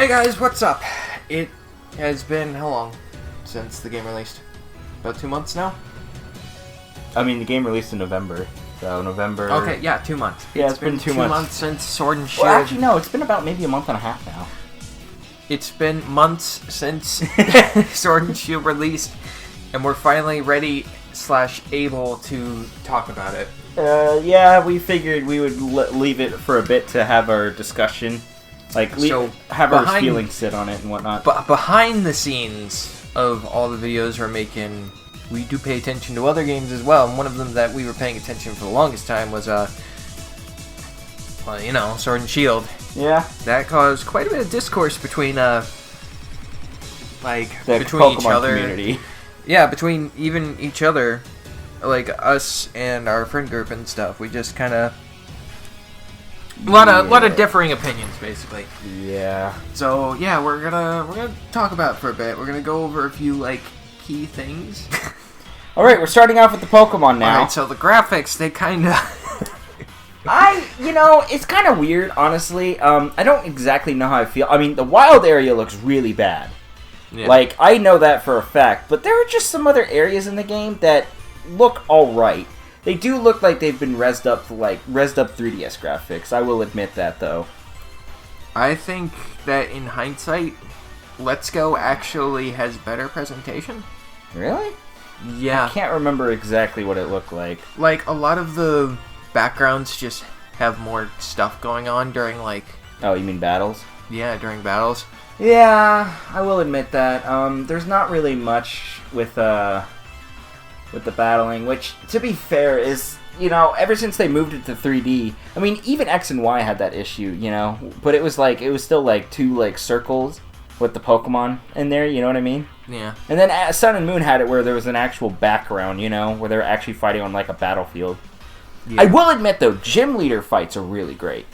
Hey guys, what's up? It has been how long since the game released? About 2 months now? I mean, the game released in November, so November... Okay, yeah, 2 months. Yeah, it's been 2 months. 2 months since Sword and Shield. Well, actually, no, it's been about maybe a month and a half now. It's been months since Sword and Shield released, and we're finally ready / able to talk about it. Yeah, we figured we would leave it for a bit to have our discussion. Like, have our feelings sit on it and whatnot. But behind the scenes of all the videos we're making, we do pay attention to other games as well. And one of them that we were paying attention for the longest time was, well, you know, Sword and Shield. Yeah. That caused quite a bit of discourse between, the between Pokemon each other. Community. Yeah, between even each other, like us and our friend group and stuff. We just kind of... A lot of differing opinions, basically. Yeah. So yeah, we're gonna talk about it for a bit. We're gonna go over a few key things. All right, we're starting off with the Pokemon now. All right, so the graphics, they kind of. It's kind of weird, honestly. I don't exactly know how I feel. I mean, the wild area looks really bad. Yeah. Like, I know that for a fact, but there are just some other areas in the game that look alright. They do look like they've been rezzed up 3DS graphics. I will admit that, though. I think that in hindsight, Let's Go actually has better presentation. Really? Yeah. I can't remember exactly what it looked like. Like, a lot of the backgrounds just have more stuff going on during, Oh, you mean battles? Yeah, during battles. Yeah, I will admit that. There's not really much with the battling, which, to be fair, is, ever since they moved it to 3D, I mean, even X and Y had that issue, but it was still, two, circles with the Pokemon in there, you know what I mean? Yeah. And then Sun and Moon had it where there was an actual background, where they were actually fighting on, a battlefield. Yeah. I will admit, though, gym leader fights are really great.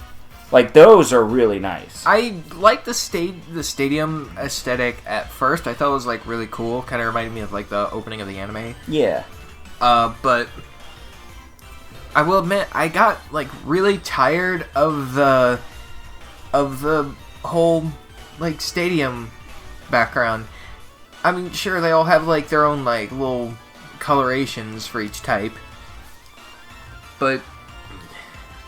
Those are really nice. I like the stadium aesthetic at first. I thought it was, really cool. Kind of reminded me of, the opening of the anime. Yeah. But I will admit, I got, really tired of the whole, stadium background. I mean, sure, they all have, their own, little colorations for each type. But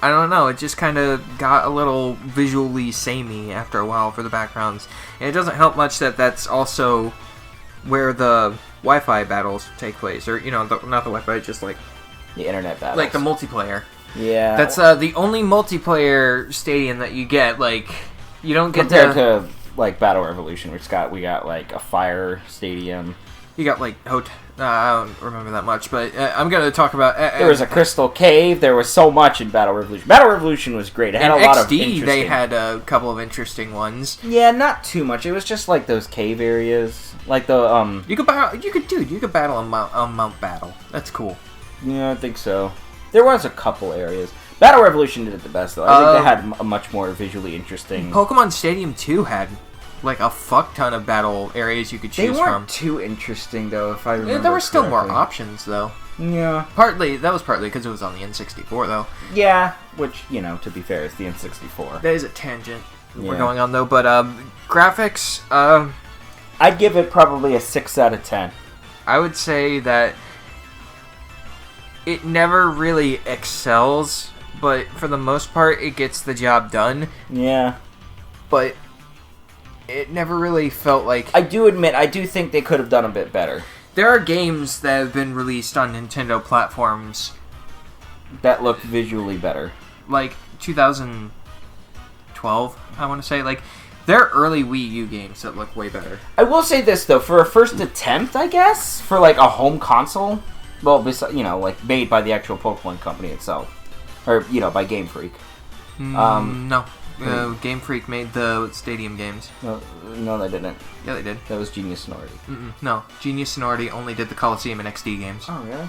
I don't know, it just kind of got a little visually samey after a while for the backgrounds. And it doesn't help much that that's also where the Wi-Fi battles take place. Or, not the Wi-Fi, just the internet battles. The multiplayer. Yeah. That's the only multiplayer stadium that you get, you don't get compared to Battle Revolution, we got a fire stadium. You got, I don't remember that much, but I'm going to talk about... there was a crystal cave. There was so much in Battle Revolution. Battle Revolution was great. It had a lot of interesting... they had a couple of interesting ones. Yeah, not too much. It was just, those cave areas. The, You could battle on Mount Battle. That's cool. Yeah, I think so. There was a couple areas. Battle Revolution did it the best, though. I think they had a much more visually interesting... Pokemon Stadium 2 had... a fuck ton of battle areas you could choose from. They weren't too interesting, though, if I remember There were still correctly. more options, though. Yeah. That was partly because it was on the N64, though. Yeah, which, to be fair, is the N64. That is a tangent we're going on, though, but, graphics, I'd give it probably a 6 out of 10. I would say that it never really excels, but for the most part, it gets the job done. Yeah. But... it never really felt like... I do admit, I do think they could have done a bit better. There are games that have been released on Nintendo platforms... that look visually better. 2012, I want to say. There are early Wii U games that look way better. I will say this, though. For a first attempt, I guess, for, a home console... well, made by the actual Pokemon company itself. Or, by Game Freak. No. Game Freak made the Stadium games. No, they didn't. Yeah, they did. That was Genius Sonority. No, Genius Sonority only did the Coliseum and XD games. Oh, really?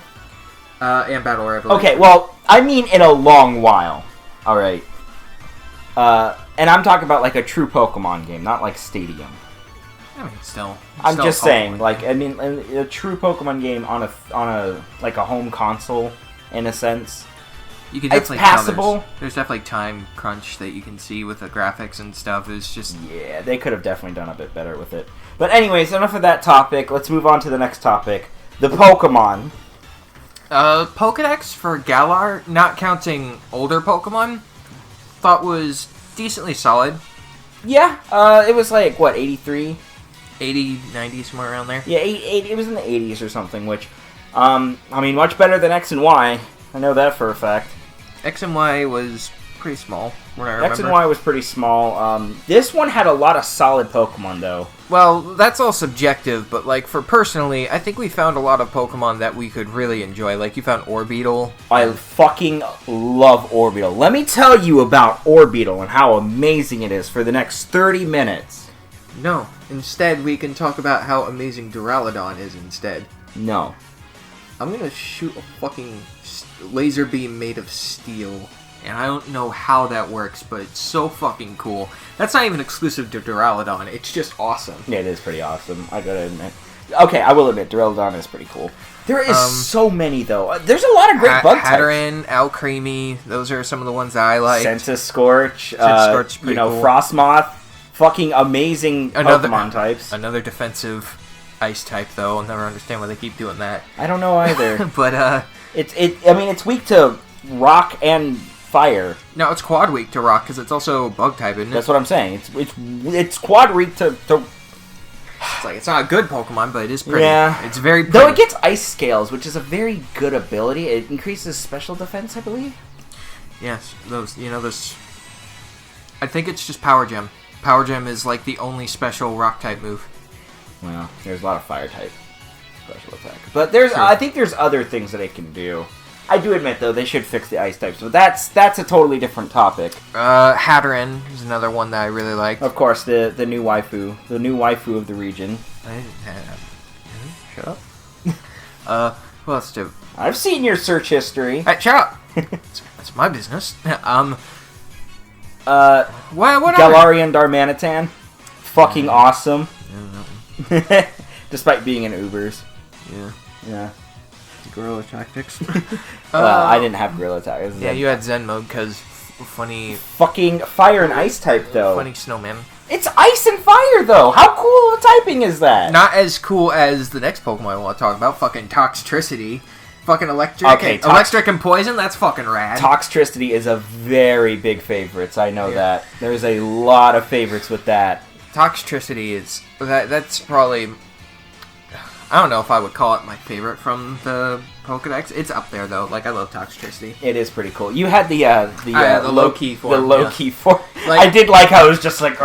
And Battle Revolution. Okay, well, I mean in a long while. Alright. And I'm talking about, a true Pokemon game, not, Stadium. I mean, still. I'm just saying, a true Pokemon game on a home console, in a sense. You can it's definitely passable. tell there's definitely time crunch that you can see with the graphics and stuff. It's just Yeah, they could have definitely done a bit better with it. But anyways, enough of that topic. Let's move on to the next topic. The Pokemon. Pokedex for Galar, not counting older Pokemon, thought was decently solid. Yeah, it was like, what, 83? 80, 90, somewhere around there. Yeah, it was in the 80s or something, which, I mean, much better than X and Y. I know that for a fact. X and Y was pretty small, when I remember. X and Y was pretty small. This one had a lot of solid Pokemon, though. Well, that's all subjective, but, like, for personally, I think we found a lot of Pokemon that we could really enjoy. Like, you found Orbeetle. I fucking love Orbeetle. Let me tell you about Orbeetle and how amazing it is for the next 30 minutes. No. Instead, we can talk about how amazing Duraludon is instead. No. I'm gonna shoot a fucking laser beam made of steel. And I don't know how that works, but it's so fucking cool. That's not even exclusive to Duraludon. It's just awesome. Yeah, it is pretty awesome. I gotta admit. Okay, I will admit, Duraludon is pretty cool. There is so many, though. There's a lot of great bug types. Hatteran, Alcremie, those are some of the ones that I like. Scentiscorch, Scorch, pretty cool. Frostmoth. Fucking amazing Pokemon types. Another defensive ice type, though. I'll never understand why they keep doing that. I don't know either. But, I mean, it's weak to rock and fire. No, it's quad weak to rock, because it's also bug type, isn't it? That's what I'm saying. It's quad weak to... It's like, it's not a good Pokemon, but it is pretty. Yeah. It's very pretty. Though it gets Ice Scales, which is a very good ability. It increases special defense, I believe. Yes, those... I think it's just Power Gem. Power Gem is, like, the only special rock-type move. Well, there's a lot of fire-type special attack. But there's, I think there's other things that it can do. I do admit, though, they should fix the ice types, but that's a totally different topic. Hatteran is another one that I really like. Of course, the new waifu. The new waifu of the region. I didn't have... Shut up. What else do... I've seen your search history. Hey, shut up! That's my business. What Galarian Galarian Darmanitan. Fucking awesome. Despite being in Ubers. Yeah. Gorilla Tactics. I didn't have Gorilla Tactics. Yeah, you had Zen mode because funny... Fucking fire and ice type, though. Funny snowman. It's ice and fire, though. How cool of a typing is that? Not as cool as the next Pokemon I want to talk about. Fucking Toxtricity. Fucking Electric. Okay, Electric and Poison, that's fucking rad. Toxtricity is a very big favorite. I know that. There's a lot of favorites with that. Toxtricity is... That's probably... I don't know if I would call it my favorite from the Pokedex. It's up there, though. Like, I love Toxtricity. It is pretty cool. You had the low-key form. The low-key form. Like, I did like how it was just like...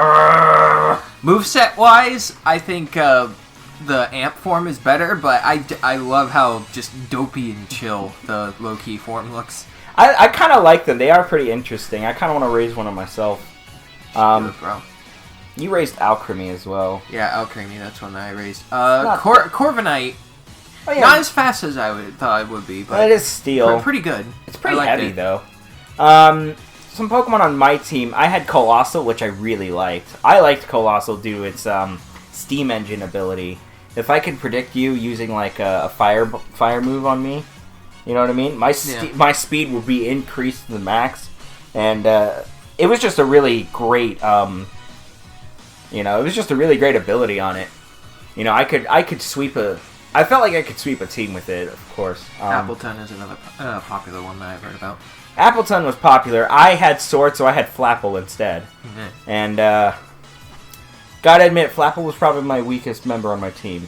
Moveset-wise, I think the Amp form is better, but I love how just dopey and chill the low-key form looks. I kind of like them. They are pretty interesting. I kind of want to raise one of myself. Bro. You raised Alcremie as well. Yeah, Alcremie, that's one that I raised. Corviknight, not as fast as I thought it would be, but it is steel. Pretty good. It's pretty heavy, though. Some Pokemon on my team, I had Colossal, which I really liked. I liked Colossal due to its Steam Engine ability. If I could predict you using, like, a fire move on me, you know what I mean? My speed would be increased to the max, and it was just a really great... it was just a really great ability on it. I could sweep I felt like I could sweep a team with it, of course. Appleton is another popular one that I've heard about. Appleton was popular. I had Sword, so I had Flapple instead. Mm-hmm. And, gotta admit, Flapple was probably my weakest member on my team.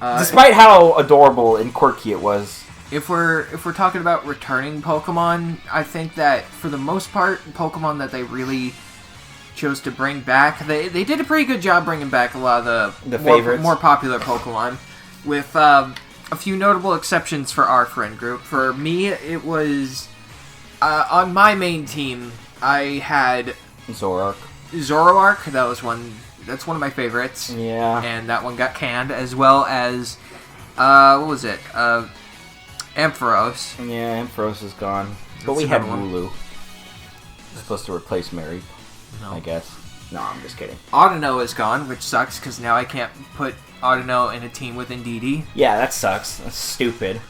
Despite how adorable and quirky it was. If we're talking about returning Pokemon, I think that, for the most part, Pokemon that they really... chose to bring back. They did a pretty good job bringing back a lot of the more popular Pokemon, with a few notable exceptions for our friend group. For me, it was on my main team. I had Zoroark. That's one of my favorites. Yeah, and that one got canned, as well as what was it? Ampharos. Yeah, Ampharos is gone. But we had Wooloo. Supposed to replace Mary. No. I guess. No, I'm just kidding. Audino is gone, which sucks, because now I can't put Audino in a team with Indeedee. Yeah, that sucks. That's stupid.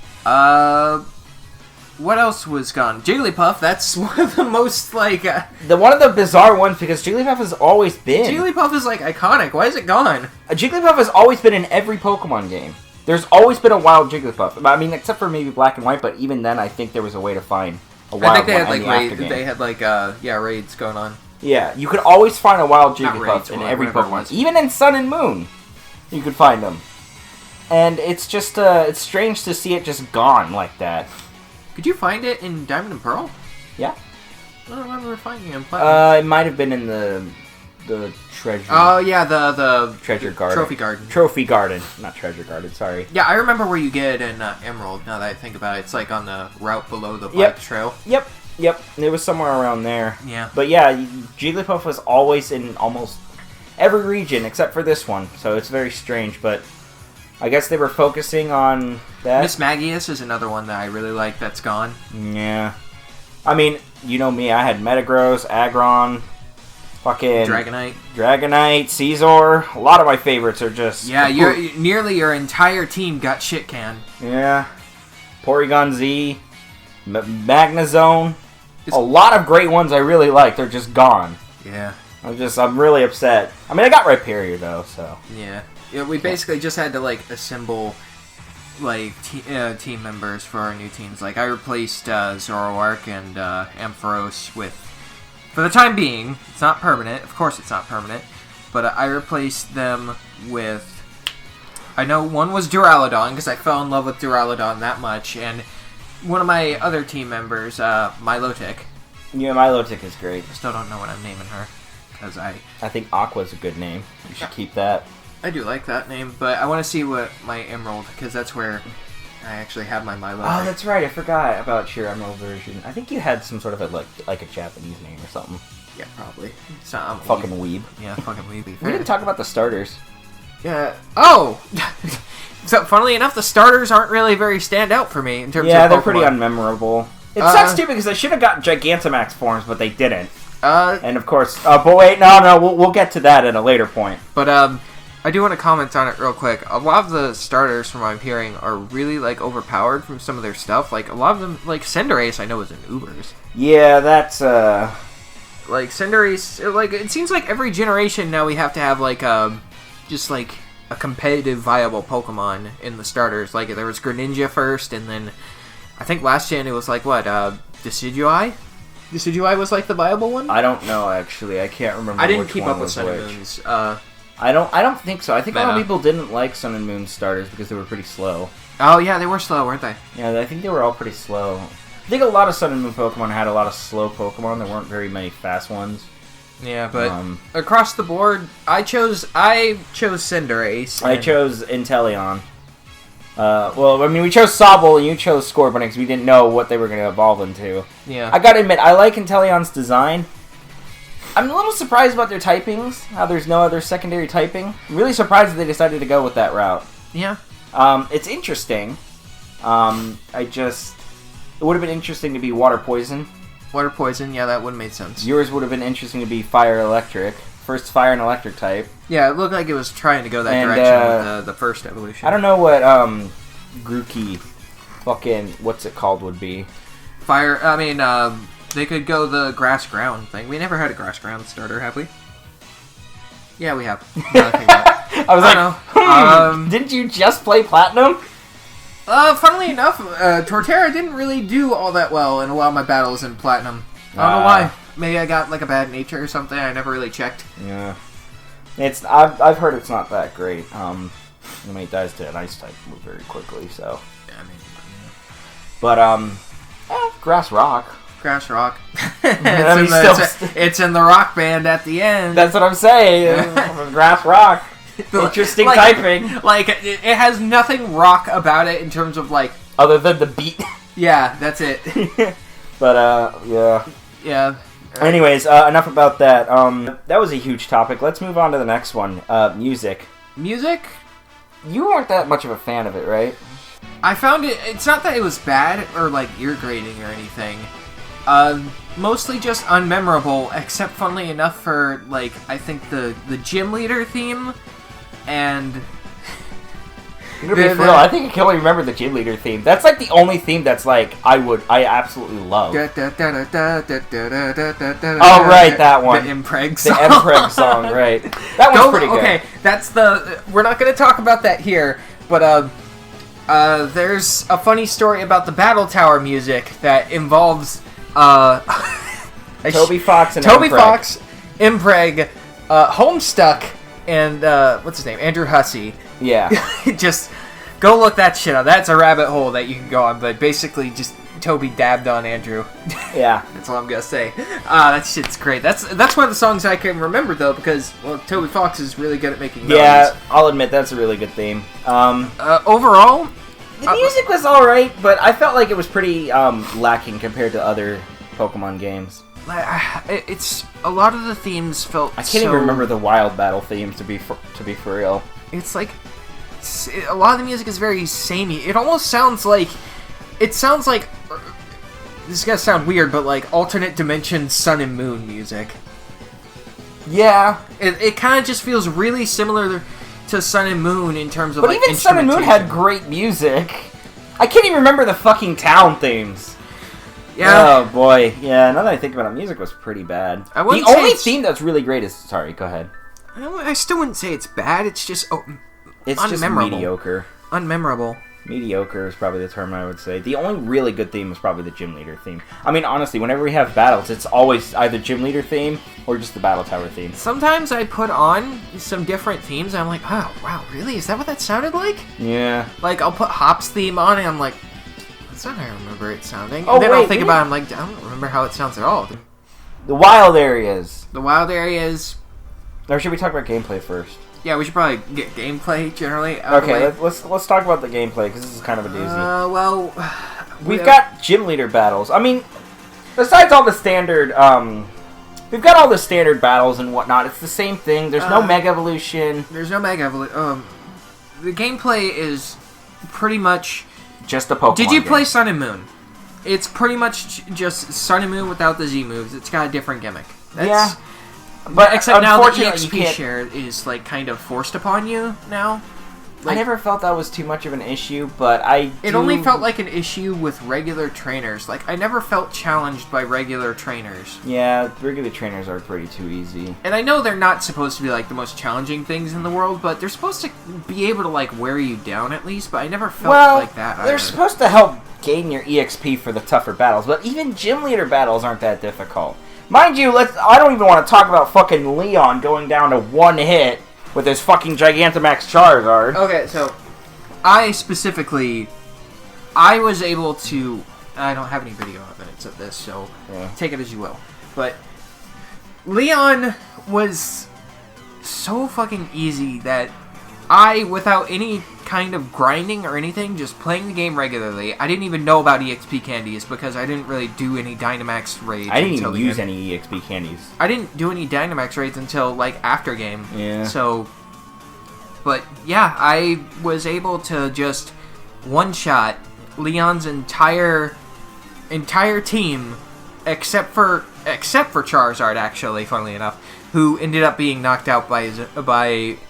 what else was gone? Jigglypuff. That's one of the most like. One of the bizarre ones because Jigglypuff has always been. Jigglypuff is like iconic. Why is it gone? Jigglypuff has always been in every Pokemon game. There's always been a wild Jigglypuff. I mean, except for maybe Black and White, but even then, I think there was a way to find a wild I think they one had in like the aftergame. they had like raids going on. Yeah, you could always find a wild Not Jigglypuff raids, in or every whatever it Pokemon. was. Even in Sun and Moon, you could find them. And it's just, it's strange to see it just gone like that. Could you find it in Diamond and Pearl? Yeah. I don't remember finding it in Platinum. It might have been in the treasure. Oh yeah, the treasure garden. Trophy Garden. Trophy garden, not treasure garden. Sorry. Yeah, I remember where you get it in Emerald. Now that I think about it, it's like on the route below the bike trail. Yep. It was somewhere around there. Yeah. But yeah, Jigglypuff was always in almost every region except for this one, so it's very strange. But I guess they were focusing on that. Miss Magius is another one that I really like that's gone. Yeah. I mean, you know me, I had Metagross, Aggron, fucking Dragonite, Caesar. A lot of my favorites are just... Yeah, nearly your entire team got shit canned. Yeah. Porygon Z, Magnezone. A lot of great ones I really like. They're just gone. Yeah. I'm really upset. I mean, I got Rhyperior though, so... Yeah, we basically just had to like assemble like team members for our new teams. Like I replaced Zoroark and Ampharos with, for the time being, it's not permanent. Of course, it's not permanent, but I replaced them with. I know one was Duraludon because I fell in love with Duraludon that much, and one of my other team members, Milotic. Yeah, Milotic is great. Still don't know what I'm naming her because I think Aqua's a good name. You should keep that. I do like that name, but I want to see what my Emerald, because that's where I actually have my Milo. Oh, that's right. I forgot about your Emerald version. I think you had some sort of a like a Japanese name or something. Yeah, probably. It's not, I'm fucking weeb. Yeah, fucking weeb. We didn't talk about the starters. Yeah. Oh! So, funnily enough, the starters aren't really very stand out for me in terms of Pokemon. Yeah, they're pretty unmemorable. It sucks too because they should have gotten Gigantamax forms, but they didn't. And of course, but wait, no, we'll get to that at a later point. But I do want to comment on it real quick. A lot of the starters, from what I'm hearing, are really like overpowered from some of their stuff. Like a lot of them, like Cinderace, I know is in Ubers. Yeah, that's like Cinderace. Like it seems like every generation now we have to have like just like a competitive, viable Pokemon in the starters. Like there was Greninja first, and then I think last gen it was like what Decidueye. Decidueye was like the viable one. I don't know actually. I can't remember. I didn't which keep one up with was Sun and which. Moon's. I don't think so. I think a lot of people didn't like Sun and Moon starters because they were pretty slow. Oh yeah, they were slow, weren't they? Yeah, I think they were all pretty slow. I think a lot of Sun and Moon Pokemon had a lot of slow Pokemon. There weren't very many fast ones. Yeah, but across the board, I chose Cinderace. I chose Inteleon. Well, I mean, we chose Sobble and you chose Scorbunny because we didn't know what they were going to evolve into. Yeah. I gotta admit, I like Inteleon's design. I'm a little surprised about their typings, how there's no other secondary typing. I'm really surprised that they decided to go with that route. Yeah. It's interesting. It would have been interesting to be Water Poison. Water Poison, yeah, that would have made sense. Yours would have been interesting to be Fire Electric. First Fire and Electric type. Yeah, it looked like it was trying to go that direction with the first evolution. I don't know what Grookey fucking what's it called would be. Fire. I mean, they could go the grass ground thing. We never had a grass ground starter, have we? Yeah, we have. I was like, didn't you just play Platinum? Funnily enough, Torterra didn't really do all that well in a lot of my battles in Platinum. I don't know why. Maybe I got like a bad nature or something. I never really checked. Yeah, I've heard it's not that great. I mean, it dies to an ice type move very quickly, so. Yeah, I mean, but Grass Rock. Grass Rock. It's in the rock band at the end. That's what I'm saying. Grass Rock. Interesting typing. Like, it has nothing rock about it in terms of, like... Other than the beat. Yeah, that's it. But, yeah. Yeah. Anyways, enough about that. That was a huge topic. Let's move on to the next one. Music. Music? You weren't that much of a fan of it, right? I found it... It's not that it was bad or, like, ear-grating or anything. Mostly just unmemorable, except funnily enough for, like, I think the gym leader theme... And I'm gonna be for real. I think I can only remember the Gym Leader theme. That's like the only theme that's like I absolutely love. Oh right, that one. The Impreg song. The Impreg song, right? That one's pretty good. Okay, that's the. We're not gonna talk about that here, but there's a funny story about the Battle Tower music that involves Toby Fox and Toby Impreg. Fox, Impreg, Homestuck, and what's his name? Andrew Hussey. Yeah. Just go look that shit up. That's a rabbit hole that you can go on, but basically just Toby dabbed on Andrew. Yeah. That's all I'm gonna say. That shit's great. That's one of the songs I can remember though, because Toby Fox is really good at making melodies. Yeah, I'll admit that's a really good theme. Overall, the music was alright, but I felt like it was pretty lacking compared to other Pokemon games. It's a lot of the themes felt. I can't even remember the Wild Battle themes to be for real. It's like a lot of the music is very samey. It almost sounds like this is gonna sound weird, but like alternate dimension Sun and Moon music. Yeah, it kind of just feels really similar to Sun and Moon in terms of. But like, even Sun and Moon had great music. I can't even remember the fucking town themes. Yeah. Oh boy. Yeah. Now that I think about it, music was pretty bad. The only theme that's really great is. Sorry. Go ahead. I still wouldn't say it's bad. It's just it's just mediocre. Unmemorable. Mediocre is probably the term I would say. The only really good theme is probably the Gym Leader theme. I mean, honestly, whenever we have battles, it's always either Gym Leader theme or just the Battle Tower theme. Sometimes I put on some different themes, and I'm like, oh, wow, really? Is that what that sounded like? Yeah. Like, I'll put Hop's theme on, and I'm like, that's not how I remember it sounding. Oh, and then wait, I'll think about it, I'm like, I don't remember how it sounds at all. The wild areas. The wild areas. Or should we talk about gameplay first? Yeah, we should probably get gameplay generally. Okay, let's talk about the gameplay because this is kind of a doozy. We've got gym leader battles. I mean, besides all the standard, we've got all the standard battles and whatnot. It's the same thing. There's no Mega Evolution. There's no Mega Evolution. The gameplay is pretty much just a Pokemon. Did you play Sun and Moon? It's pretty much just Sun and Moon without the Z moves. It's got a different gimmick. Yeah. But except now the EXP share is like kind of forced upon you now. Like, I never felt that was too much of an issue, but It only felt like an issue with regular trainers. Like, I never felt challenged by regular trainers. Yeah, regular trainers are pretty too easy. And I know they're not supposed to be like the most challenging things in the world, but they're supposed to be able to like wear you down at least, but I never felt like that either. They're supposed to help gain your EXP for the tougher battles, but even gym leader battles aren't that difficult. Mind you, I don't even want to talk about fucking Leon going down to one hit with his fucking Gigantamax Charizard. Okay, so I was able to... I don't have any video evidence of this, so take it as you will. But Leon was so fucking easy that I, without any kind of grinding or anything, just playing the game regularly, I didn't even know about EXP candies because I didn't really do any Dynamax raids. I didn't even use any EXP candies. I didn't do any Dynamax raids until, like, after game. Yeah. So, but, yeah, I was able to just one-shot Leon's entire team, except for Charizard, actually, funnily enough, who ended up being knocked out by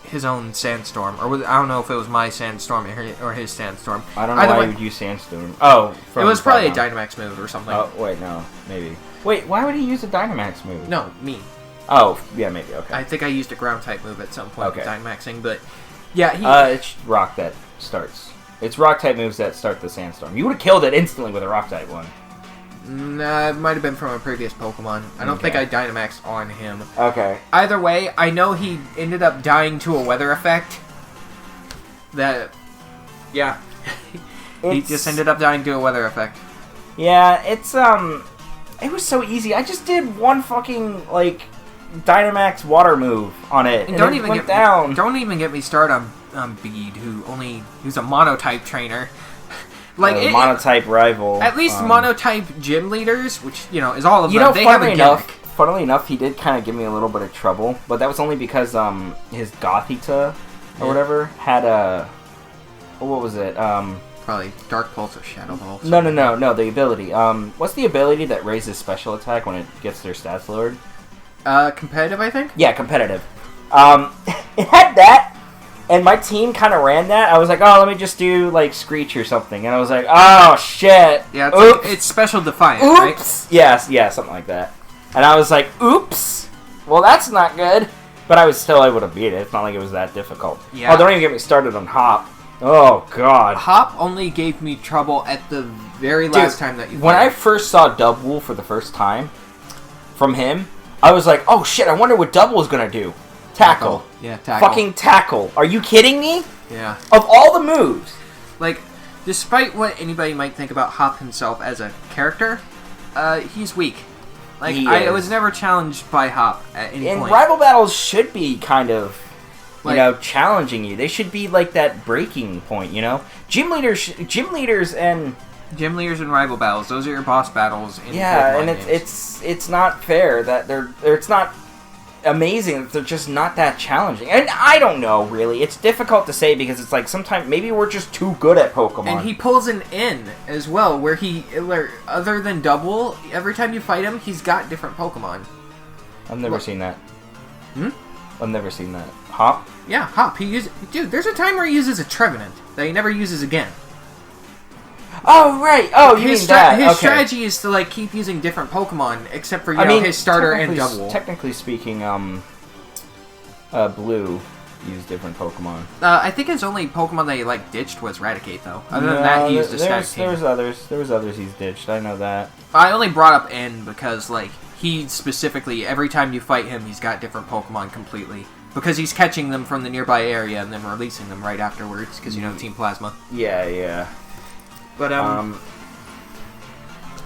his own Sandstorm. Or I don't know if it was my Sandstorm or his Sandstorm. I don't know why you would use Sandstorm. Oh, it was probably a Dynamax move or something. Oh, wait, no. Maybe. Wait, why would he use a Dynamax move? No, me. Oh, yeah, maybe, okay. I think I used a Ground-type move at some point with Dynamaxing, but... Yeah, it's Rock that starts. It's Rock-type moves that start the Sandstorm. You would have killed it instantly with a Rock-type one. Nah, it might have been from a previous Pokemon. I don't think I Dynamaxed on him. Okay. Either way, I know he ended up dying to a weather effect. Yeah. He just ended up dying to a weather effect. Yeah, it was so easy. I just did one fucking, like, Dynamax water move on it, and don't it even went down. Don't even get me started on Bead, who's a monotype trainer. Like monotype rival. At least monotype gym leaders, which is all of them. They have a gimmick. Funnily enough, he did kind of give me a little bit of trouble, but that was only because his Gothita or whatever had what was it? Probably Dark Pulse or Shadow Ball. No, the ability. What's the ability that raises special attack when it gets their stats lowered? Competitive, I think. Yeah, competitive. It had that, And my team kind of ran that. I was like, oh, let me just do, like, Screech or something. And I was like, oh, shit. Yeah, it's Special Defiant, oops. Right? Yeah, something like that. And I was like, oops. Well, that's not good. But I was still able to beat it. It's not like it was that difficult. Yeah. Oh, don't even get me started on Hop. Oh, God. Hop only gave me trouble at the very last time that you played. When I first saw Double for the first time from him, I was like, oh, shit, I wonder what Double is going to do. Tackle. Yeah, tackle. Fucking tackle. Are you kidding me? Yeah. Of all the moves. Like, despite what anybody might think about Hop himself as a character, he's weak. Like, I was never challenged by Hop at any point. And rival battles should be kind of, challenging you. They should be like that breaking point, you know? Gym leaders and rival battles, those are your boss battles in Pokemon and games. it's not fair that it's not amazing that they're just not that challenging. And I don't know, really. It's difficult to say because it's like sometimes maybe we're just too good at Pokemon. And he pulls an N as well, where other than Double, every time you fight him, he's got different Pokemon. I've never seen that. Hmm? I've never seen that. Hop? Yeah, Hop. Dude, there's a time where he uses a Trevenant that he never uses again. Oh, right. Oh, you mean that. His strategy is to, like, keep using different Pokemon, except for, his starter and Double. Technically speaking, Blue used different Pokemon. I think his only Pokemon that he, ditched was Raticate, though. Other than that, he used a static team. There was others he's ditched. I know that. I only brought up N because, he specifically, every time you fight him, he's got different Pokemon completely. Because he's catching them from the nearby area and then releasing them right afterwards, because, Team Plasma. Yeah. But,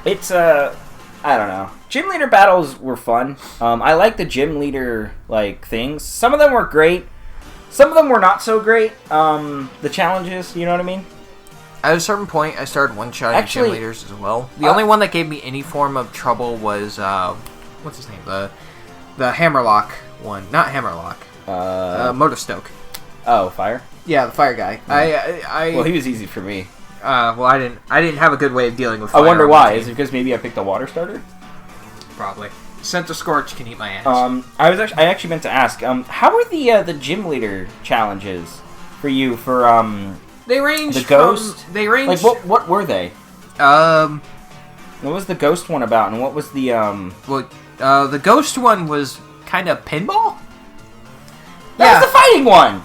it's, I don't know. Gym leader battles were fun. I like the gym leader, things. Some of them were great. Some of them were not so great. The challenges, you know what I mean? At a certain point, I started one-shotting gym leaders as well. The only one that gave me any form of trouble was, what's his name? The Hammerlock one. Not Hammerlock. Motostoke. Oh, Fire? Yeah, the Fire guy. Well, he was easy for me. I didn't have a good way of dealing with fire. I wonder why. Is it because maybe I picked a water starter? Probably. Scent of Scorch can eat my ass. I actually meant to ask. How were the gym leader challenges for you for They range the ghost? They range. What were they? What was the ghost one about, and what was the the ghost one was kind of pinball. That was the fighting one.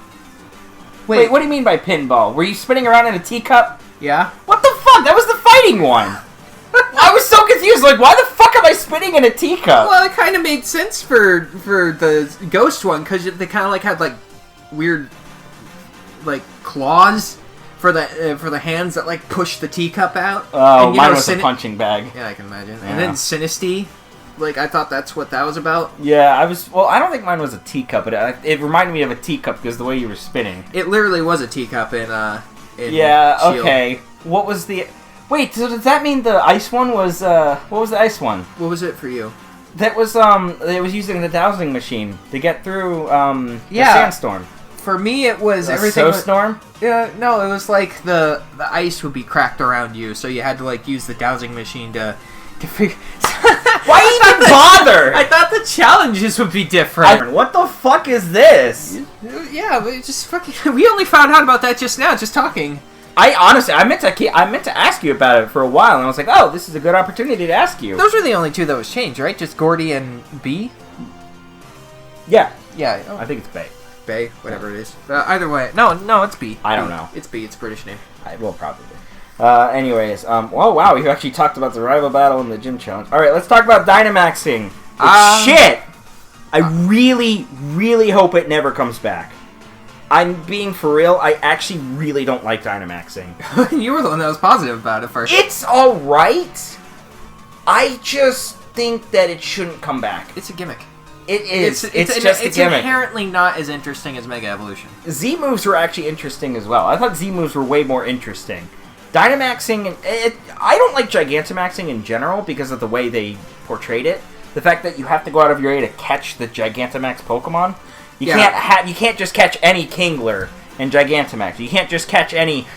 Wait, what do you mean by pinball? Were you spinning around in a teacup? Yeah. What the fuck? That was the fighting one. I was so confused. Why the fuck am I spinning in a teacup? Well, it kind of made sense for the ghost one because they kind of had weird claws for the hands that push the teacup out. Oh, and, mine was a punching bag. Yeah, I can imagine. Yeah. And then Sinistea. I thought that's what that was about. Yeah, I don't think mine was a teacup, but it reminded me of a teacup because the way you were spinning. It literally was a teacup in yeah, Shield. Okay. What was the... Wait, so does that mean the ice one was, what was the ice one? What was it for you? That was, it was using the dowsing machine to get through, the sandstorm. For me, it was everything... Snowstorm? Yeah, no, it was the ice would be cracked around you, so you had to, use the dowsing machine to figure... Why even bother? I thought the challenges would be different. What the fuck is this? Yeah, but just fucking... We only found out about that just now, just talking. I meant to ask you about it for a while, and I was like, oh, this is a good opportunity to ask you. Those were the only two that was changed, right? Just Gordy and B? Yeah. Yeah. Oh. I think it's Bay. Bay, whatever it is. Either way. No, it's B. I don't know. It's B. It's a British name. Well, probably. Anyways, oh wow, we actually talked about the rival battle and the gym challenge. Alright, let's talk about Dynamaxing. Shit! I really, really hope it never comes back. I'm being for real, I actually really don't like Dynamaxing. You were the one that was positive about it first. It's alright. I just think that it shouldn't come back. It's a gimmick. It is. It's just a gimmick. It's inherently not as interesting as Mega Evolution. Z moves were actually interesting as well. I thought Z moves were way more interesting. Dynamaxing, I don't like Gigantamaxing in general because of the way they portrayed it. The fact that you have to go out of your way to catch the Gigantamax Pokemon. You can't just catch any Kingler in Gigantamax. You can't just catch any,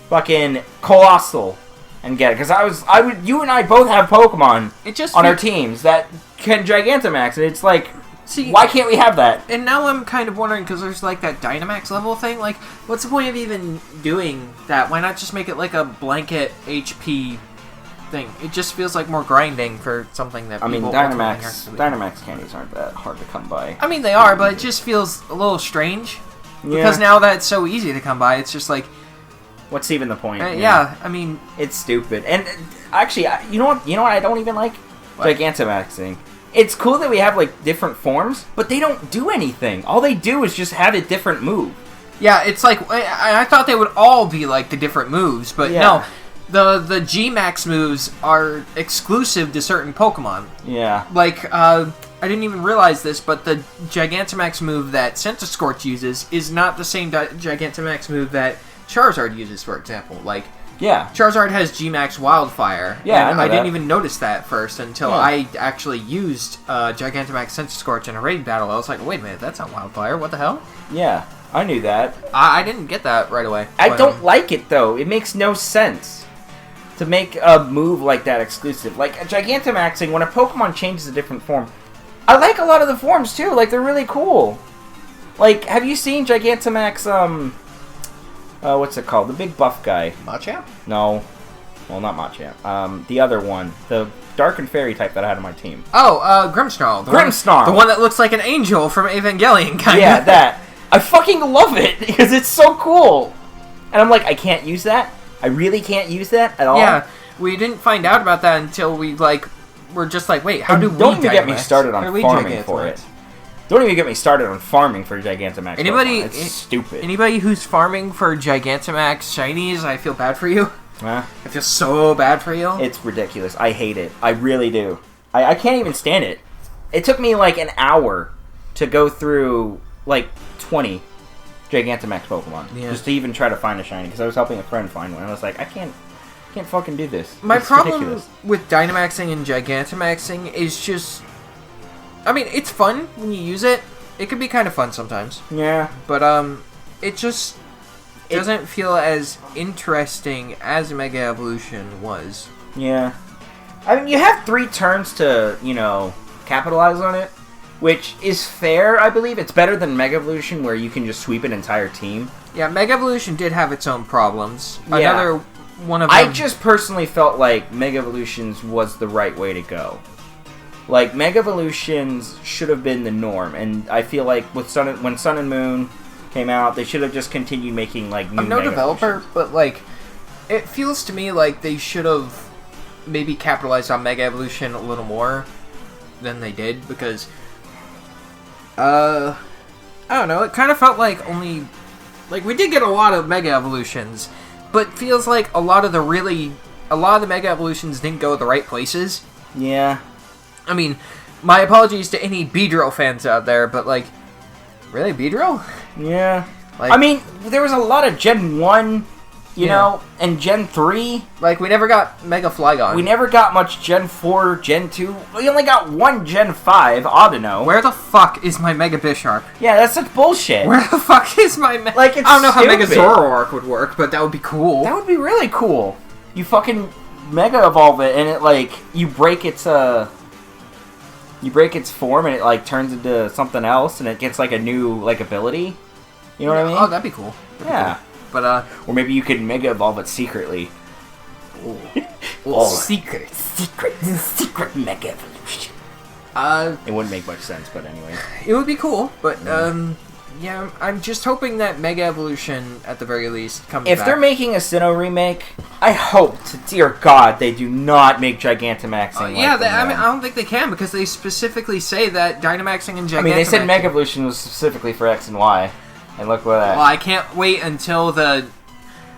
fucking Colossal and get it. Because you and I both have Pokemon on our teams that can Gigantamax, and it's like, See, why can't we have that? And now I'm kind of wondering, because there's like that Dynamax level thing, like, what's the point of even doing that? Why not just make it like a blanket HP thing? It just feels like more grinding for something that people Dynamax candies aren't that hard to come by. I mean, they are, but it just feels a little strange. Yeah. Because now that it's so easy to come by, it's just like... What's even the point? Yeah, I mean... It's stupid. And actually, you know what I don't even like? What? Gigantamaxing. It's cool that we have, like, different forms, but they don't do anything. All they do is just have a different move. Yeah, it's like... I thought they would all be, like, the different moves, but no. The G-Max moves are exclusive to certain Pokemon. Yeah. Like, I didn't even realize this, but the Gigantamax move that Centiskorch uses is not the same Gigantamax move that Charizard uses, for example. Like... Yeah. Charizard has G-Max Wildfire. Yeah, and I didn't even notice that first until I actually used Gigantamax Centiskorch in a raid battle. I was like, wait a minute, that's not Wildfire. What the hell? Yeah, I knew that. I didn't get that right away. I don't like it, though. It makes no sense to make a move like that exclusive. Like, Gigantamaxing, when a Pokemon changes a different form, I like a lot of the forms, too. Like, they're really cool. Like, have you seen Gigantamax, what's it called? The big buff guy. Machamp? No. Well, not Machamp. The other one. The Dark and Fairy type that I had on my team. Oh, Grimmsnarl. The one that looks like an angel from Evangelion, kind of. Yeah, that. I fucking love it, because it's so cool. And I'm like, I can't use that? I really can't use that at all? Yeah, we didn't find out about that until we, like, were just like, wait, how do we Don't even get me started on farming for it. Don't even get me started on farming for Gigantamax. It's stupid. Anybody who's farming for Gigantamax shinies, I feel bad for you. I feel so bad for you. It's ridiculous. I hate it. I really do. I can't even stand it. It took me like an hour to go through like 20 Gigantamax Pokemon just to even try to find a shiny, because I was helping a friend find one. I was like, I can't fucking do this. My problem with Dynamaxing and Gigantamaxing is just... I mean, it's fun when you use it. It can be kind of fun sometimes. Yeah. But, it just doesn't feel as interesting as Mega Evolution was. Yeah. I mean, you have 3 turns to, capitalize on it, which is fair, I believe. It's better than Mega Evolution, where you can just sweep an entire team. Yeah, Mega Evolution did have its own problems. Yeah. Another one of them... I just personally felt like Mega Evolutions was the right way to go. Like, Mega Evolutions should have been the norm, and I feel like when Sun and Moon came out, they should have just continued making, like, new I'm no developer, but, like, it feels to me like they should have maybe capitalized on Mega Evolution a little more than they did, because, I don't know, it kind of felt like we did get a lot of Mega Evolutions, but feels like a lot of the Mega Evolutions didn't go the right places. Yeah. I mean, my apologies to any Beedrill fans out there, but, like, really, Beedrill? Yeah. Like, I mean, there was a lot of Gen 1, you know, and Gen 3. Like, we never got Mega Flygon. We never got much Gen 4, Gen 2. We only got one Gen 5, Audino. Where the fuck is my Mega Bisharp? Yeah, that's such bullshit. Where the fuck is my Like, it's I don't know how stupid. Mega Zoroark would work, but that would be cool. That would be really cool. You fucking Mega Evolve it, and it, like, you break its form, and it, like, turns into something else, and it gets, like, a new, like, ability. You know what I mean? Oh, that'd be cool. It. But, or maybe you could Mega Evolve it secretly. Secret Mega Evolution. It wouldn't make much sense, but anyway. It would be cool, but, yeah, I'm just hoping that Mega Evolution, at the very least, comes back. If they're making a Sinnoh remake, I hope, to dear God, they do not make Gigantamaxing I don't think they can, because they specifically say that Dynamaxing and Gigantamaxing... I mean, they said Mega Evolution was specifically for X and Y, and look what that... Well, I can't wait until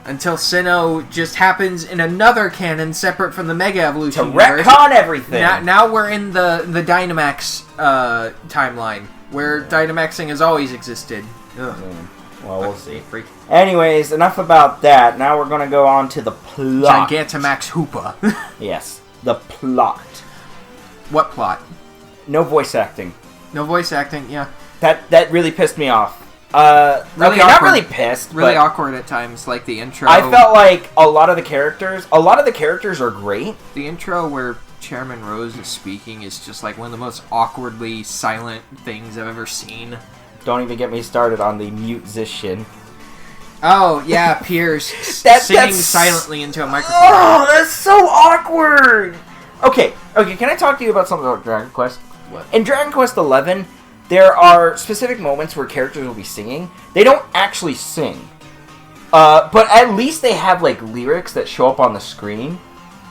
Sinnoh just happens in another canon separate from the Mega Evolution universe. Retcon everything! Now we're in the Dynamax timeline, where Dynamaxing has always existed. Well, we'll see. Anyways, enough about that. Now we're going to go on to the plot. Gigantamax Hoopa. Yes, the plot. What plot? No voice acting. No voice acting, yeah. That really pissed me off. Really okay, not really pissed. Really awkward at times, like the intro. I felt like a lot of the characters are great. The intro where Chairman Rose is speaking is just like one of the most awkwardly silent things I've ever seen. Don't even get me started on the musician. Oh, yeah, Piers singing silently into a microphone. Oh, that's so awkward! Okay, can I talk to you about something about Dragon Quest? What? In Dragon Quest XI, there are specific moments where characters will be singing. They don't actually sing. But at least they have, like, lyrics that show up on the screen.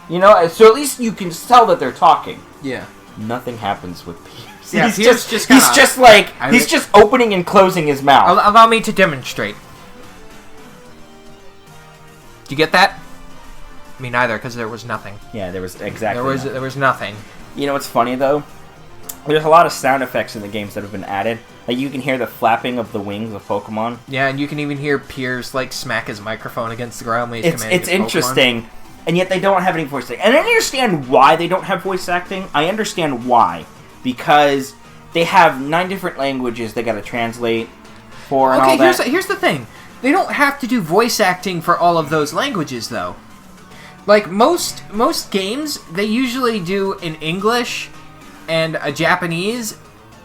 You know? So at least you can tell that they're talking. Yeah. Nothing happens with Piers. Yeah, he's he's just opening and closing his mouth. Allow me to demonstrate. Do you get that? Me neither, because there was nothing. Yeah, there was exactly nothing. There was nothing. You know what's funny, though? There's a lot of sound effects in the games that have been added. Like, you can hear the flapping of the wings of Pokemon. Yeah, and you can even hear Piers, like, smack his microphone against the ground when he's commanding It's interesting, and yet they don't have any voice acting. And I understand why they don't have voice acting. I understand why. Because they have 9 different languages they gotta translate for and all that. Okay, here's the thing. They don't have to do voice acting for all of those languages, though. Like, most games, they usually do in English and a Japanese,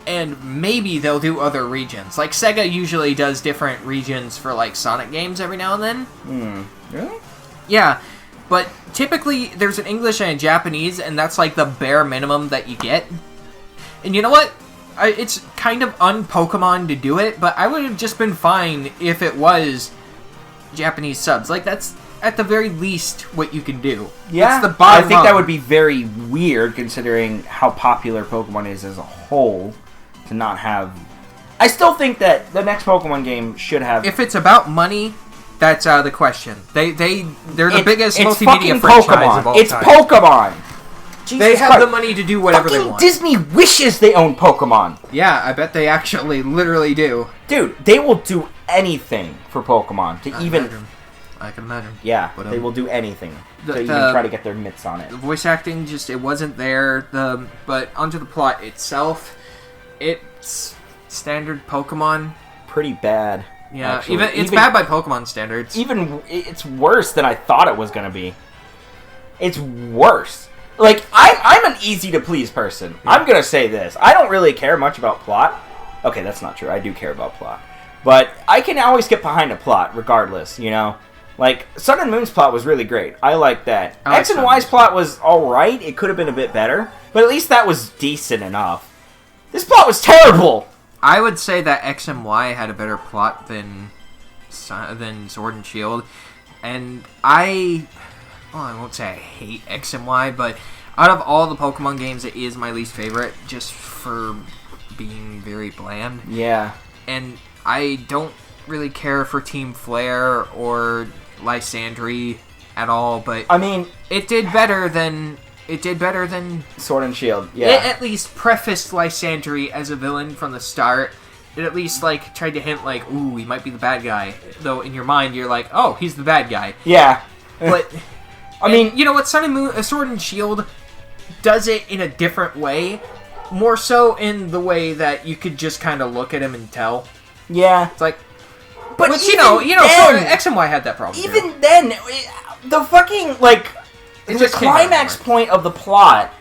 and maybe they'll do other regions. Like, Sega usually does different regions for, like, Sonic games every now and then. Really? Yeah, but typically there's an English and a Japanese, and that's, like, the bare minimum that you get. And you know what? It's kind of un-Pokemon to do it, but I would have just been fine if it was Japanese subs. Like, that's, at the very least, what you can do. Yeah, that's the bottom I think line. that would be very weird, considering how popular Pokemon is as a whole, to not have... I still think that the next Pokemon game should have... If it's about money, that's out of the question. They're the biggest multimedia fucking franchise Pokemon. of all It's time. Pokemon! Jesus They have Christ. the money to do whatever they want. Disney wishes they owned Pokemon. Yeah, I bet they actually literally do. Dude, they will do anything for Pokemon to I can imagine. Yeah, But, they will do anything to even the- try to get their mitts on it. The voice acting it wasn't there. But onto the plot itself, it's standard Pokemon. Pretty bad. Yeah, actually. it's bad by Pokemon standards. It's worse than I thought it was gonna be. It's worse. Like, I'm an easy to please person. Yeah. I'm gonna say this. I don't really care much about plot. Okay, that's not true. I do care about plot. But I can always get behind a plot, regardless, you know? Like, Sun and Moon's plot was really great. I like that. I like X and Sun. Y's plot was alright. It could have been a bit better. But at least that was decent enough. This plot was terrible! I would say that X and Y had a better plot than Sword and Shield. And I won't say I hate X and Y, but out of all the Pokemon games, it is my least favorite, just for being very bland. Yeah. And I don't really care for Team Flare or Lysandre at all, but I mean, it did better than Sword and Shield, yeah. It at least prefaced Lysandre as a villain from the start. It at least, like, tried to hint, like, ooh, he might be the bad guy. Though, in your mind, you're like, oh, he's the bad guy. Yeah. But, I mean... You know what? Sword and Shield does it in a different way. More so in the way that you could just kind of look at him and tell. Yeah. It's like... But which, then, so X and Y had that problem, even too. then, the fucking, like... It the just came out climax more. point of the plot...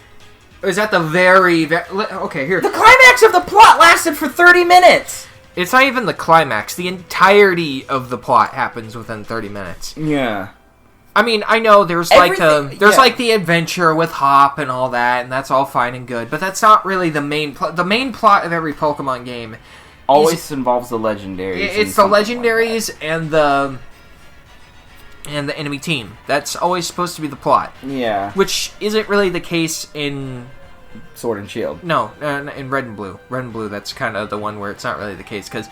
Is that the very... Okay, here. The climax of the plot lasted for 30 minutes! It's not even the climax. The entirety of the plot happens within 30 minutes. Yeah. I mean, I know there's Everything- like the adventure with Hop and all that, and that's all fine and good, but that's not really the main plot. The main plot of every Pokemon game Always involves the legendaries. it's the legendaries and the enemy team. That's always supposed to be the plot, Yeah. which isn't really the case in Sword and Shield. in Red and Blue. Red and Blue, that's kind of the one where it's not really the case, because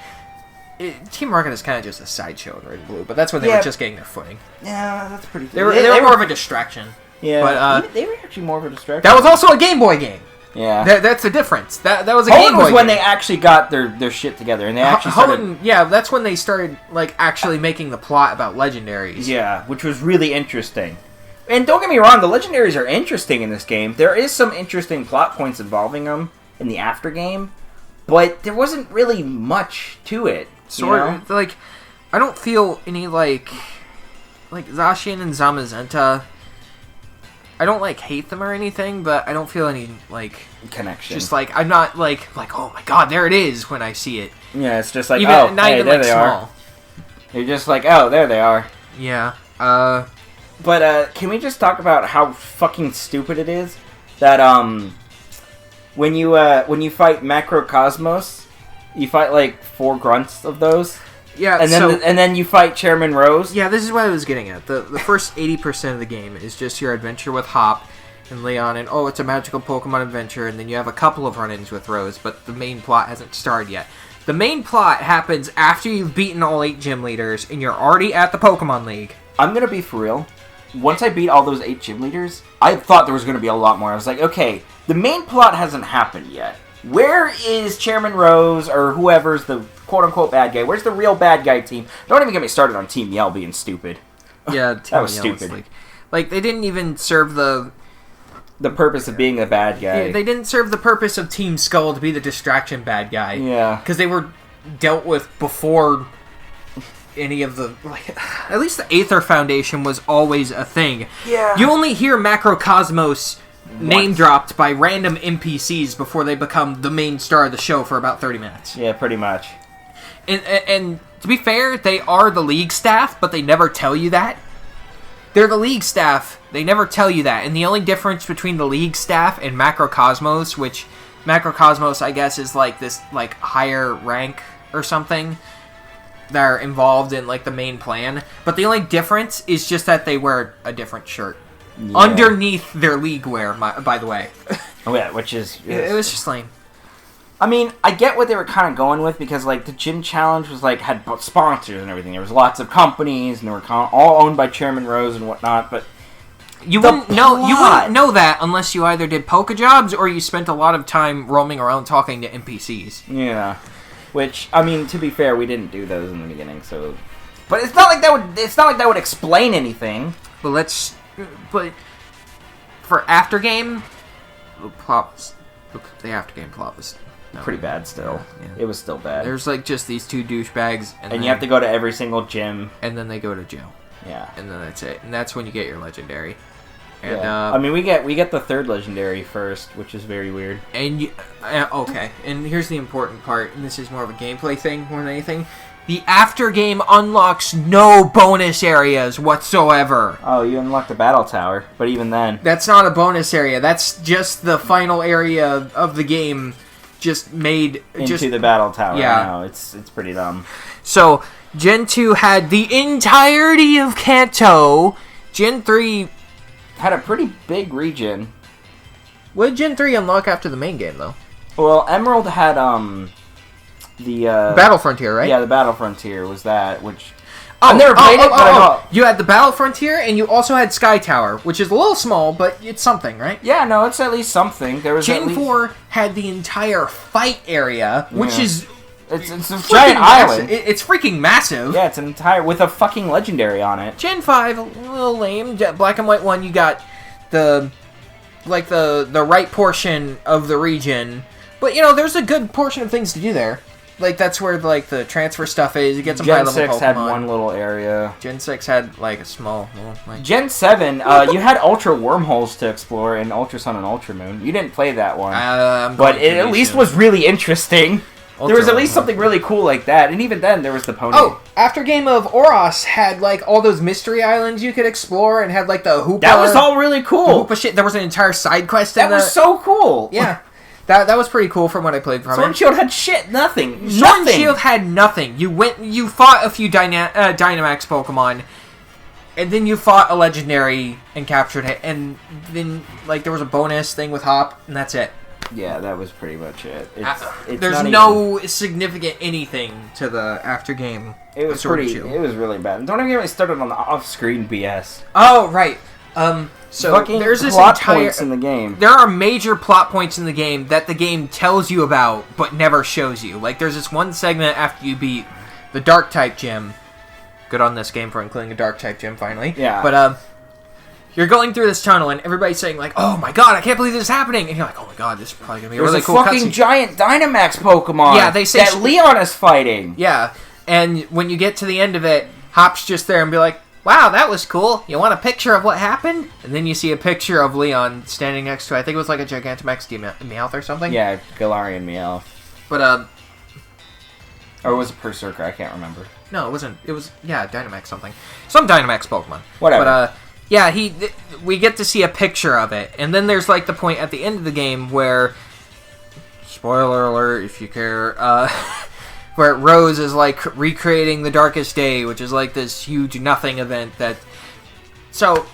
Team Rocket is kind of just a sideshow in Red and Blue, but that's when they were just getting their footing. Yeah, that's pretty... They were more of a distraction. Yeah, but they were actually more of a distraction. that was also a Game Boy game. Yeah. That's the difference. That was a Game Hoenn Boy was when game. they actually got their shit together, and they actually started... Hoenn, yeah, that's when they started, like, actually making the plot about legendaries. Yeah, which was really interesting. And don't get me wrong, the legendaries are interesting in this game. There is some interesting plot points involving them in the after game, but there wasn't really much to it. Like, I don't feel any, like Zacian and Zamazenta, I don't like hate them or anything, but I don't feel any like connection. Just like I'm not like oh my god, there it is when I see it. Yeah, it's just like not hey, even there like they small. are. You're just like, oh, there they are. Yeah. But can we just talk about how fucking stupid it is that when you fight Macrocosmos, you fight like 4 grunts of those. Yeah, and then you fight Chairman Rose. Yeah, this is what I was getting at. The first 80% of the game is just your adventure with Hop and Leon, and it's a magical Pokemon adventure, and then you have a couple of run-ins with Rose, but the main plot hasn't started yet. The main plot happens after you've beaten all 8 gym leaders, and you're already at the Pokemon League. I'm gonna be for real. Once I beat all those 8 gym leaders, I thought there was gonna be a lot more. I was like, okay, the main plot hasn't happened yet. Where is Chairman Rose, or whoever's the quote-unquote bad guy? Where's the real bad guy team? Don't even get me started on Team Yell being stupid. Yeah, that was stupid. Like, they didn't even serve the purpose of being a bad guy. Yeah, they didn't serve the purpose of Team Skull to be the distraction bad guy. Yeah. Because they were dealt with before any of the... at least the Aether Foundation was always a thing. Yeah. You only hear Macrocosmos name-dropped by random NPCs before they become the main star of the show for about 30 minutes. Yeah, pretty much. And to be fair, they are the League staff, but they never tell you that. They're the League staff. They never tell you that. And the only difference between the League staff and Macrocosmos, which Macrocosmos, I guess, is like this like higher rank or something that are involved in like the main plan. But the only difference is just that they wear a different shirt. Yeah. Underneath their league wear, by the way. Oh yeah, which is... It was just lame. I mean, I get what they were kind of going with, because like the gym challenge was like had sponsors and everything. There was lots of companies, and they were all owned by Chairman Rose and whatnot. But you wouldn't know that unless you either did Poke Jobs or you spent a lot of time roaming around talking to NPCs. Yeah, which I mean, to be fair, we didn't do those in the beginning, so. But it's not like that would. It's not like that would explain anything. But for after game, the after game plot was pretty bad still. Yeah. It was still bad. There's like just these 2 douchebags, and you have to go to every single gym, and then they go to jail. Yeah, and then that's it. And that's when you get your legendary. And I mean, we get the 3rd legendary first, which is very weird. And okay, and here's the important part, and this is more of a gameplay thing more than anything. The after game unlocks no bonus areas whatsoever. Oh, you unlock the battle tower, but even then, that's not a bonus area. That's just the final area of the game, just made into the battle tower. Yeah, no, it's pretty dumb. So Gen 2 had the entirety of Kanto. Gen 3 had a pretty big region. What did Gen 3 unlock after the main game, though? Well, Emerald had the Battle Frontier, right? Yeah, the Battle Frontier was that, which I've never played it, but you had the Battle Frontier, and you also had Sky Tower, which is a little small, but it's something, right? Yeah, no, it's at least something. There was Gen 4 had the entire fight area, which is it's a giant island. It's freaking massive. Yeah, it's an entire with a fucking legendary on it. Gen 5 a little lame. Black and White 1, you got the right portion of the region, but there's a good portion of things to do there. Like, that's where, like, the transfer stuff is. You get some high-level Pokemon. Gen 6 had one little area. Gen 6 had, like, a small... Gen 7, you had Ultra Wormholes to explore in Ultra Sun and Ultra Moon. You didn't play that one. But it at least was really interesting. There was at least something really cool like that. And even then, there was the pony. Oh, after game of Oros had, like, all those mystery islands you could explore and had, like, the Hoopa... That was all really cool. The Hoopa shit. There was an entire side quest in that. That was so cool. Yeah. That was pretty cool from what I played from Sword and Shield had shit, nothing. Sword and Shield had nothing. You fought a few Dynamax Pokemon, and then you fought a Legendary and captured it, and then like there was a bonus thing with Hop, and that's it. Yeah, that was pretty much it. There's no significant anything to the after game. It was It was really bad. Don't even get me started on the off-screen BS. Oh right. So there's this plot points in the game. There are major plot points in the game that the game tells you about but never shows you. Like there's this one segment after you beat the Dark type gym. Good on this game for including a Dark type gym finally. Yeah. But you're going through this tunnel and everybody's saying like, "Oh my god, I can't believe this is happening!" And you're like, "Oh my god, this is probably gonna be a really cool cutscene." There's a fucking giant Dynamax Pokemon. Yeah, they say that Leon is fighting. Yeah, and when you get to the end of it, Hop's just there and be like, wow, that was cool. You want a picture of what happened? And then you see a picture of Leon standing next to, I think it was like a Gigantamax Meowth or something. Yeah, Galarian Meowth. But, or was it Berserker? I can't remember. no, it wasn't. It was, yeah, Dynamax something. Some Dynamax Pokemon. Whatever. But, yeah, we get to see a picture of it. And then there's, like, the point at the end of the game where, spoiler alert if you care, where Rose is, like, recreating the Darkest Day, which is, like, this huge nothing event that... So,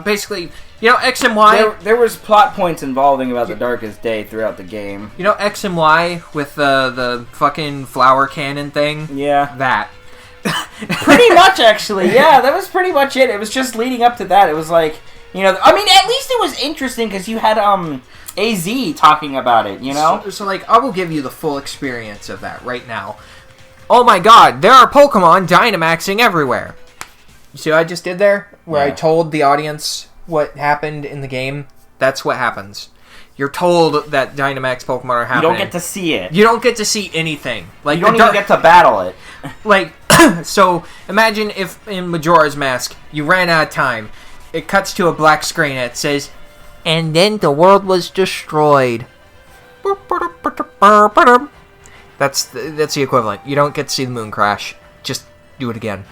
basically, you know, X and Y... There was plot points involving about the Darkest Day throughout the game. You know X and Y with the fucking flower cannon thing? Yeah. That. Pretty much, actually. Yeah, that was pretty much it. It was just leading up to that. It was like, you know... I mean, at least it was interesting, because you had, AZ talking about it, you know? So, like, I will give you the full experience of that right now. Oh my god, there are Pokemon Dynamaxing everywhere. You see what I just did there? Where I told the audience what happened in the game? That's what happens. You're told that Dynamax Pokemon are happening. You don't get to see it. You don't get to see anything. Like, you don't even get to battle it. Like, so, imagine if in Majora's Mask, you ran out of time. It cuts to a black screen and it says... And then the world was destroyed. That's the equivalent. You don't get to see the moon crash. Just do it again.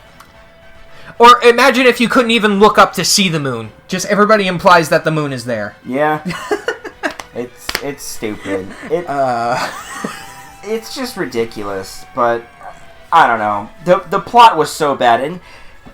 Or imagine if you couldn't even look up to see the moon. Just everybody implies that the moon is there. Yeah. It's stupid. It's just ridiculous. But I don't know. The plot was so bad, and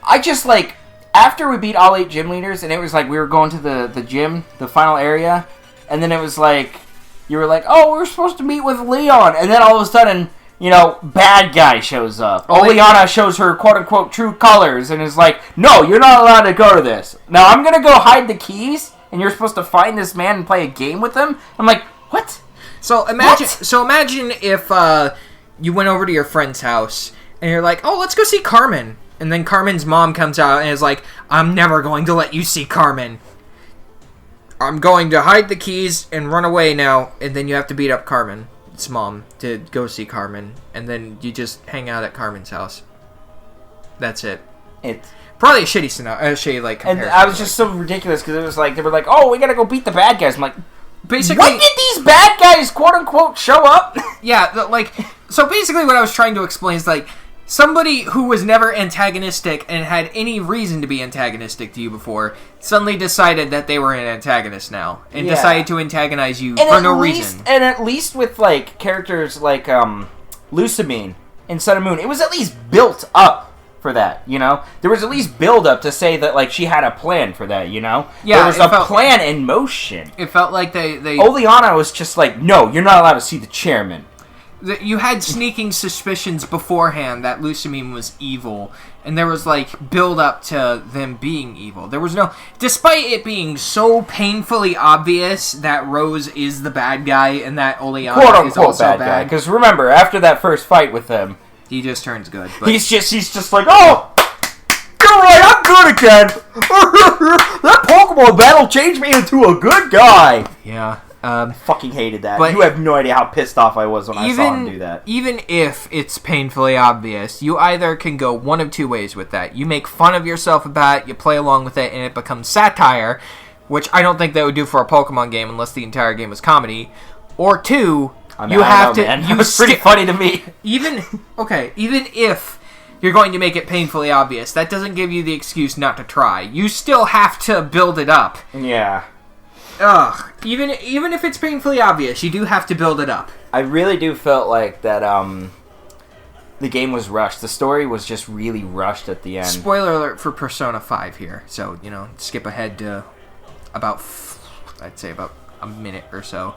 I just like. After we beat all 8 gym leaders, and it was like we were going to the gym, the final area, and then it was like, you were like, oh, we're supposed to meet with Leon, and then all of a sudden, you know, bad guy shows up. Oleana shows her quote-unquote true colors, and is like, no, you're not allowed to go to this. Now I'm going to go hide the keys, and you're supposed to find this man and play a game with him? I'm like, what? So imagine if you went over to your friend's house, and you're like, oh, let's go see Carmen. And then Carmen's mom comes out and is like, I'm never going to let you see Carmen. I'm going to hide the keys and run away now. And then you have to beat up Carmen's mom to go see Carmen. And then you just hang out at Carmen's house. That's it. It's probably a shitty scenario, comparison. And I was just so ridiculous because it was like, they were like, oh, we gotta go beat the bad guys. I'm like, basically, when did these bad guys, quote unquote, show up? Yeah, so basically what I was trying to explain is like, somebody who was never antagonistic and had any reason to be antagonistic to you before suddenly decided that they were an antagonist now and decided to antagonize you for no reason. And at least with like characters like Lucamine in Sun and Moon, it was at least built up for that, you know? There was at least build up to say that like she had a plan for that, you know? Yeah, there was a plan in motion. It felt like they Oleana was just like, no, you're not allowed to see the chairman. You had sneaking suspicions beforehand that Lucamine was evil, and there was, like, build-up to them being evil. There was no... Despite it being so painfully obvious that Rose is the bad guy and that Oleana is also bad. Because remember, after that first fight with him... He just turns good. But he's just like, oh! You're right, I'm good again! That Pokemon battle changed me into a good guy! Yeah. Fucking hated that. But you have no idea how pissed off I was when I saw him do that. Even if it's painfully obvious, you either can go one of two ways with that. You make fun of yourself about it, you play along with it, and it becomes satire, which I don't think they would do for a Pokemon game unless the entire game was comedy. Or two, you have to... It was pretty funny to me. Even if you're going to make it painfully obvious, that doesn't give you the excuse not to try. You still have to build it up. Yeah. Ugh. Even if it's painfully obvious, you do have to build it up. I really do felt like that the game was rushed. The story was just really rushed at the end. Spoiler alert for Persona 5 here. So, skip ahead to about a minute or so.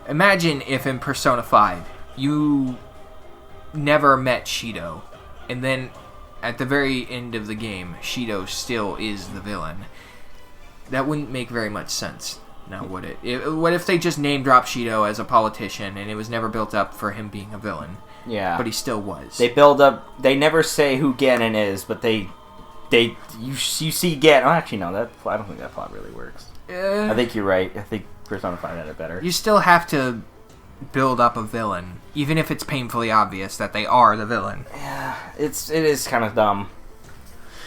Imagine if in Persona 5 you never met Shido, and then at the very end of the game, Shido still is the villain. That wouldn't make very much sense, now would it? What if they just name-dropped Shido as a politician, and it was never built up for him being a villain? Yeah. But he still was. They build up... They never say who Ganon is, but you see Ganon... Oh, actually, no, I don't think that plot really works. I think you're right. I think Persona 5 had it better. You still have to build up a villain, even if it's painfully obvious that they are the villain. Yeah, it is kind of dumb.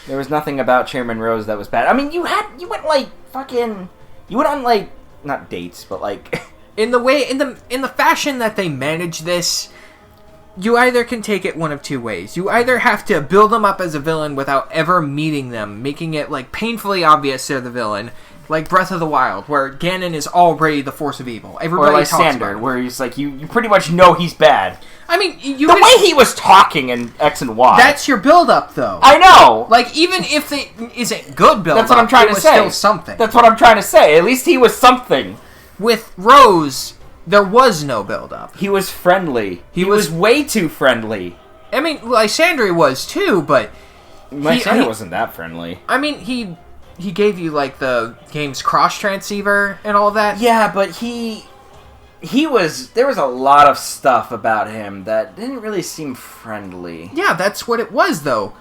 There was nothing about Chairman Rose that was bad. I mean, you went on like not dates, but like in the fashion that they manage this. You either can take it one of two ways. You either have to build them up as a villain without ever meeting them, making it like painfully obvious they're the villain, like Breath of the Wild, where Ganon is already the force of evil. Everybody or like talks Sander, about him. where he's like you pretty much know he's bad. I mean, the way he was talking in X and Y. That's your build-up, though. I know. Like, even if it isn't good build-up, that's what I'm trying to say. Still something. That's what I'm trying to say. At least he was something. With Rose, there was no build-up. He was friendly. He was way too friendly. I mean, Lysandre was too, but Lysandre wasn't that friendly. I mean, he gave you like the game's cross transceiver and all that. Yeah, but there was a lot of stuff about him that didn't really seem friendly. Yeah, that's what it was, though.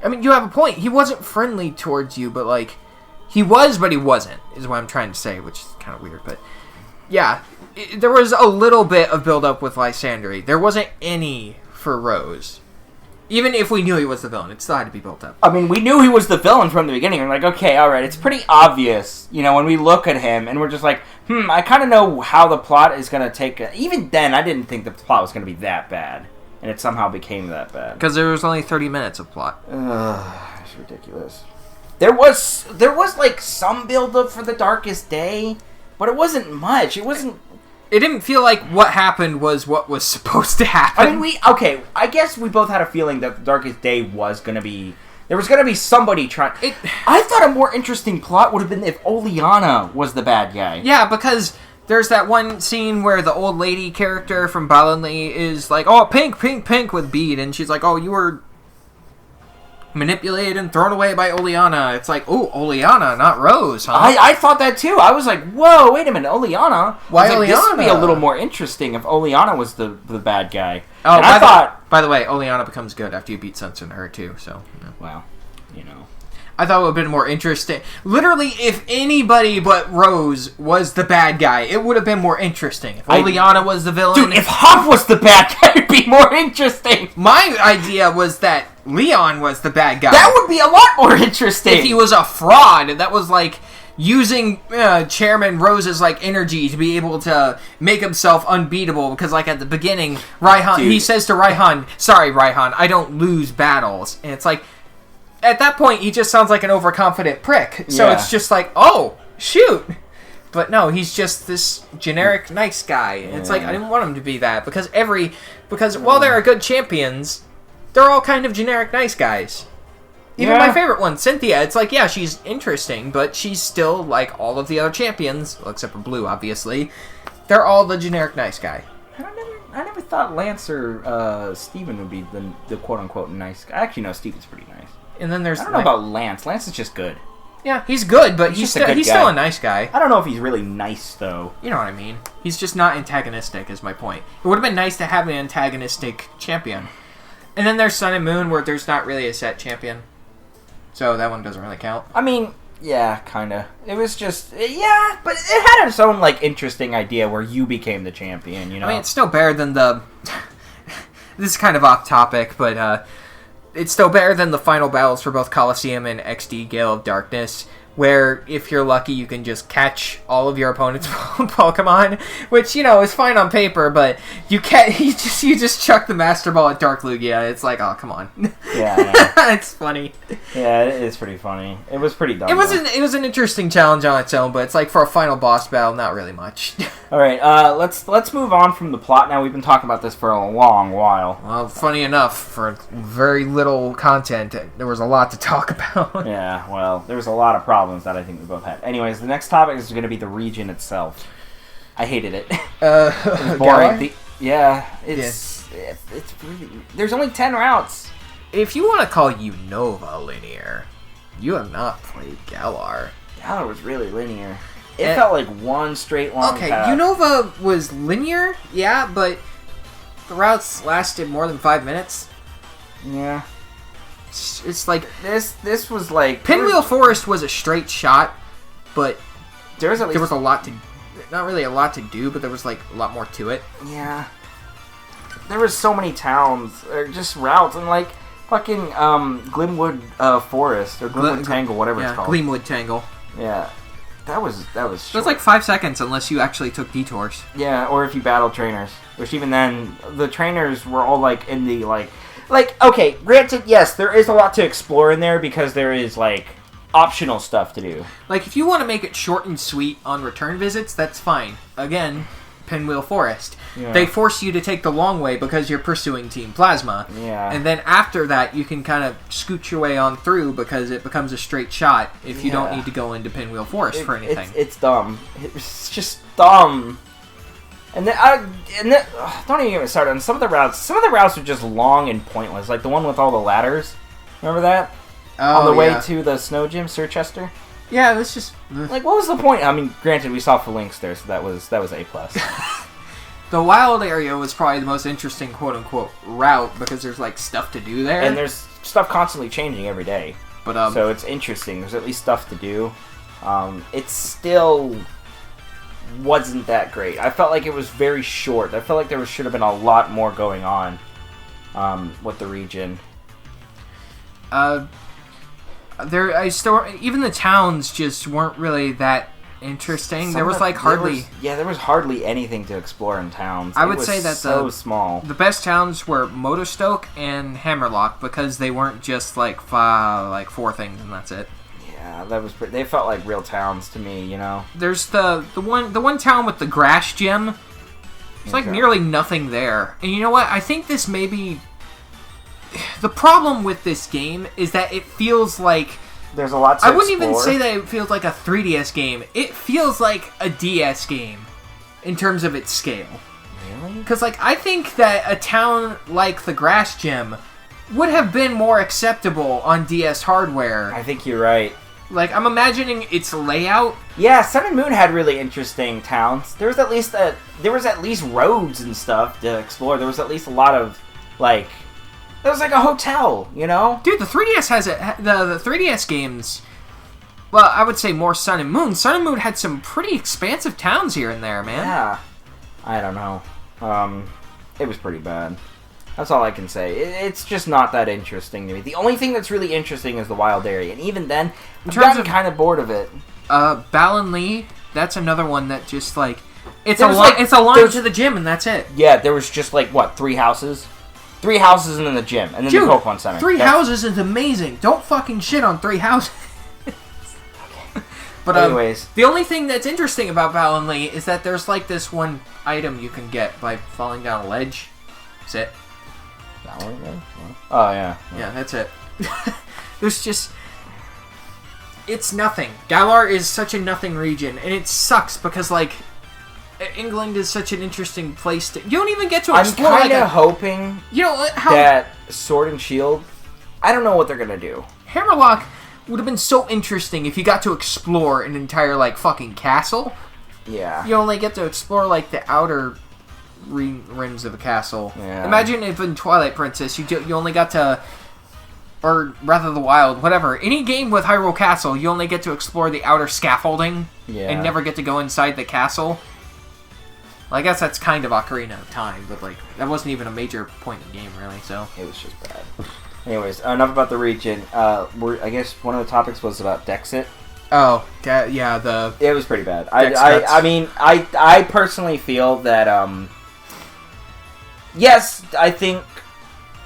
I mean, you have a point. He wasn't friendly towards you, but like he was, but he wasn't. Is what I'm trying to say, which is kind of weird, but yeah. There was a little bit of build-up with Lysandre. There wasn't any for Rose. Even if we knew he was the villain, it still had to be built up. I mean, we knew he was the villain from the beginning. We're like, okay, alright, it's pretty obvious, when we look at him, and we're just like, I kind of know how the plot is going to take... Even then, I didn't think the plot was going to be that bad. And it somehow became that bad. Because there was only 30 minutes of plot. It's ridiculous. There was like, some build-up for the Darkest Day, but it wasn't much. It didn't feel like what happened was what was supposed to happen. I mean, I guess we both had a feeling that the Darkest Day was going to be... There was going to be somebody trying... I thought a more interesting plot would have been if Oleana was the bad guy. Yeah, because there's that one scene where the old lady character from Balanli is like, oh, pink, pink, pink with bead, and she's like, oh, you were manipulated and thrown away by Oleana. It's like, oh, Oleana, not Rose, huh? I thought that too. I was like, whoa, wait a minute, Oleana? Why Oleana? This would be a little more interesting if Oleana was the bad guy. Oh, and by the way, Oleana becomes good after you beat Sense and her too, so... Yeah. Well, I thought it would have been more interesting. Literally, if anybody but Rose was the bad guy, it would have been more interesting. If Oleana was the villain... Dude, if Hop was the bad guy, it'd be more interesting. My idea was that Leon was the bad guy. That would be a lot more interesting. If he was a fraud, that was like using Chairman Rose's like energy to be able to make himself unbeatable. Because like at the beginning, he says to Raihan, "Sorry, Raihan, I don't lose battles," and it's like. At that point, he just sounds like an overconfident prick. So It's just like, oh, shoot. But no, he's just this generic nice guy. And it's like, I didn't want him to be that. Because while there are good champions, they're all kind of generic nice guys. Even my favorite one, Cynthia, it's like, yeah, she's interesting, but she's still like all of the other champions, well, except for Blue, obviously. They're all the generic nice guy. I never thought Lance or Steven would be the quote-unquote nice guy. Actually, no, Steven's pretty nice. And then there's... I don't know about Lance. Lance is just good. Yeah, he's good, but he's still a nice guy. I don't know if he's really nice, though. You know what I mean. He's just not antagonistic, is my point. It would have been nice to have an antagonistic champion. And then there's Sun and Moon, where there's not really a set champion. So that one doesn't really count. I mean, yeah, kind of. It was just... Yeah, but it had its own, like, interesting idea where you became the champion, I mean, it's still better than the... This is kind of off topic, but... It's still better than the final battles for both Colosseum and XD Gale of Darkness, where if you're lucky you can just catch all of your opponent's Pokemon, which, is fine on paper, but you just chuck the Master Ball at Dark Lugia. It's like, oh, come on. Yeah, it's funny. Yeah, it is pretty funny. It was pretty dumb. It was an interesting challenge on its own, but it's like for a final boss battle, not really much. All right, let's move on from the plot now. We've been talking about this for a long while. Well, funny enough, for very little content, there was a lot to talk about. Yeah, well, there was a lot of problems that I think we both had. Anyways, the next topic is going to be the region itself. I hated it. It was boring. It's really... There's only 10 routes. If you want to call Unova linear, you have not played Galar. Galar was really linear. It felt like one straight long path. Unova was linear, yeah, but the routes lasted more than 5 minutes. Yeah. It's like... This was like... Pinwheel Forest was a straight shot, but there was a lot to... Not really a lot to do, but there was like a lot more to it. Yeah. There was so many towns, or just routes, and like... Fucking Glimwood Forest or Glimwood Tangle, whatever it's called. Gleamwood Tangle. Yeah, that was. So it's like 5 seconds unless you actually took detours. Yeah, or if you battle trainers, which even then the trainers were all like in the like okay. Granted, yes, there is a lot to explore in there because there is like optional stuff to do. Like if you want to make it short and sweet on return visits, that's fine. Again, Pinwheel Forest. Yeah. They force you to take the long way because you're pursuing Team Plasma. Yeah. And then after that, you can kind of scoot your way on through because it becomes a straight shot if you don't need to go into Pinwheel Forest for anything. It's dumb. It's just dumb. And then don't even get me started on some of the routes. Some of the routes are just long and pointless. Like the one with all the ladders. Remember that? On the way to the snow gym, Sir Chester. Yeah, that's just like, what was the point? I mean, granted, we saw Phalanx there, so that was A+. The wild area was probably the most interesting quote-unquote route because there's like stuff to do there. And there's stuff constantly changing every day. But so it's interesting. There's at least stuff to do. It still wasn't that great. I felt like it was very short. I felt like there should have been a lot more going on with the region. Even the towns just weren't really that interesting. There was hardly anything to explore in towns. I would say that so small. The best towns were Motostoke and Hammerlock because they weren't just like 4 things and that's it. Yeah, that was they felt like real towns to me, you know. There's the one town with the grass gym. There's like nearly nothing there. And you know what? I think this may be the problem with this game is that it feels like there's a lot to I wouldn't explore. even say that it feels like a 3DS game. It feels like a DS game in terms of its scale. Really? Because like I think that a town like the Grass Gym would have been more acceptable on DS hardware. I think you're right. Like I'm imagining its layout. Yeah, Sun and Moon had really interesting towns. There was at least roads and stuff to explore. There was at least a lot of like. It was like a hotel, you know? Dude, the 3DS has the 3DS games. Well, I would say more Sun and Moon. Sun and Moon had some pretty expansive towns here and there, man. Yeah. I don't know. It was pretty bad. That's all I can say. It's just not that interesting to me. The only thing that's really interesting is the wild area, and even then, I'm kind of bored of it. Balan Lee, that's another one that just like it's a line to the gym, and that's it. Yeah, there was just like what 3 houses. 3 houses and then the gym, and then the Pokemon Center. 3 houses is amazing. Don't fucking shit on 3 houses. Okay. But anyways, the only thing that's interesting about Balan Lee is that there's like this one item you can get by falling down a ledge. That's it. Oh yeah. Yeah, that's it. There's just it's nothing. Galar is such a nothing region, and it sucks because like England is such an interesting place to. You don't even get to explore. I'm kind of hoping. You know that Sword and Shield. I don't know what they're gonna do. Hammerlock would have been so interesting if you got to explore an entire like fucking castle. Yeah. You only get to explore like the outer rims of a castle. Yeah. Imagine if in Twilight Princess you only got to, or Breath of the Wild, whatever. Any game with Hyrule Castle, you only get to explore the outer scaffolding. Yeah. And never get to go inside the castle. Well, I guess that's kind of Ocarina of Time, but like that wasn't even a major point in the game, really. So it was just bad. Anyways, enough about the region. I guess one of the topics was about Dexit. Oh, yeah, it was pretty bad. I mean, I personally feel that yes, I think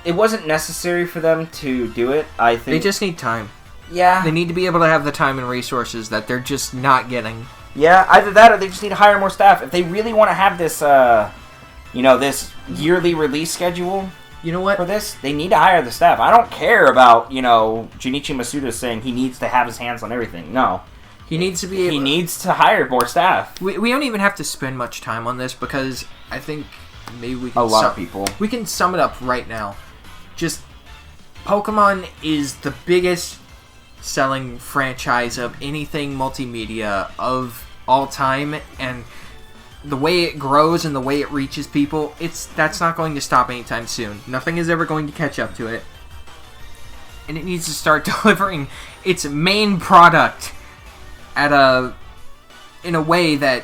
it wasn't necessary for them to do it. I think they just need time. Yeah, they need to be able to have the time and resources that they're just not getting. Yeah, either that or they just need to hire more staff. If they really want to have this, this yearly release schedule, you know what? For this, they need to hire the staff. I don't care about, Junichi Masuda saying he needs to have his hands on everything. No. He needs to be He needs to hire more staff. We don't even have to spend much time on this because I think maybe we can... A lot of people. We can sum it up right now. Just, Pokemon is the biggest selling franchise of anything multimedia of all time, and the way it grows and the way it reaches people, that's not going to stop anytime soon. Nothing is ever going to catch up to it. And it needs to start delivering its main product in a way that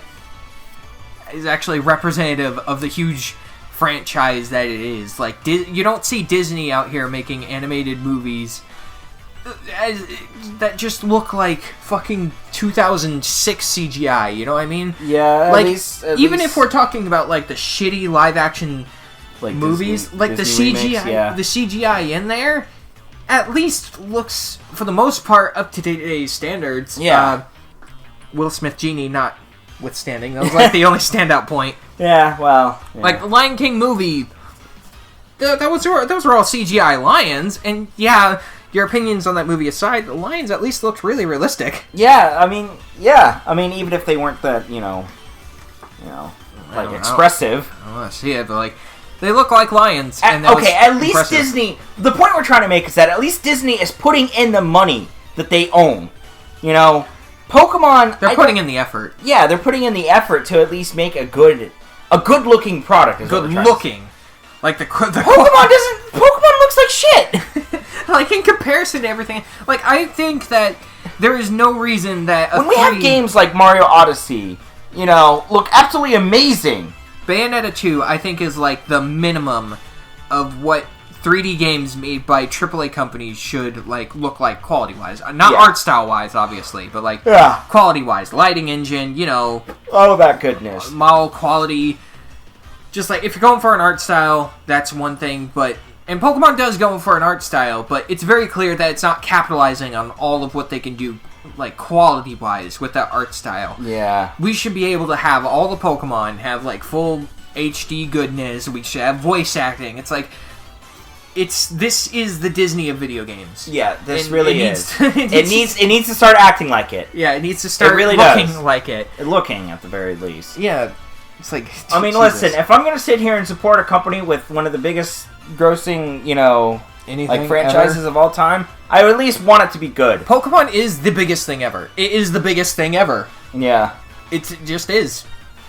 is actually representative of the huge franchise that it is. Like, you don't see Disney out here making animated movies that just look like fucking 2006 CGI, you know what I mean? Yeah, like, at even least, if we're talking about, like, the shitty live-action like movies, Disney, like Disney the CGI, remakes, yeah. the CGI in there, at least looks, for the most part, up to today's standards. Yeah. Will Smith Genie notwithstanding. That was, like, the only standout point. Yeah, well... Yeah. Like, the Lion King movie, those were all CGI lions, and yeah... Your opinions on that movie aside, the lions at least looked really realistic. Yeah, I mean, even if they weren't that, like, expressive. I want to see it, but, like, they look like lions. At least impressive. Disney, the point we're trying to make is that at least Disney is putting in the money that they own. You know, Pokemon... They're putting in the effort. Yeah, they're putting in the effort to at least make a good-looking product. Good-looking. Like, Pokemon looks like shit! Like, in comparison to everything, like, I think that there is no reason that when we have games like Mario Odyssey, look absolutely amazing. Bayonetta 2, I think, is, like, the minimum of what 3D games made by AAA companies should, like, look like quality-wise. Not art style-wise, obviously, but, like, quality-wise. Lighting engine, all that goodness. Model quality. Just, like, if you're going for an art style, that's one thing, but... And Pokemon does go for an art style, but it's very clear that it's not capitalizing on all of what they can do, like, quality-wise with that art style. Yeah. We should be able to have all the Pokemon have, like, full HD goodness. We should have voice acting. It's like... This is the Disney of video games. Yeah, this really is. It needs to start acting like it. Yeah, it needs to start looking like it. Looking, at the very least. Yeah. It's like... I mean, listen, if I'm going to sit here and support a company with one of the biggest grossing, like franchises ever? Of all time, I would at least want it to be good. Pokemon is the biggest thing ever. It is the biggest thing ever. Yeah. It just is.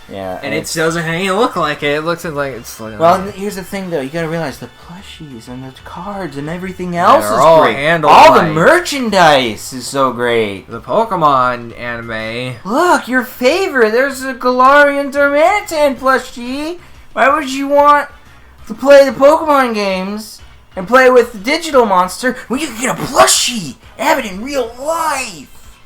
Yeah. And it doesn't even look like it. It looks like it's... Like, well, here's the thing, though. You gotta realize the plushies and the cards and everything else is all great. All the merchandise is so great. The Pokemon anime. Look, your favorite. There's a Galarian Darmanitan plushie. Why would you want to play the Pokemon games and play with the digital monster when you can get a plushie and have it in real life?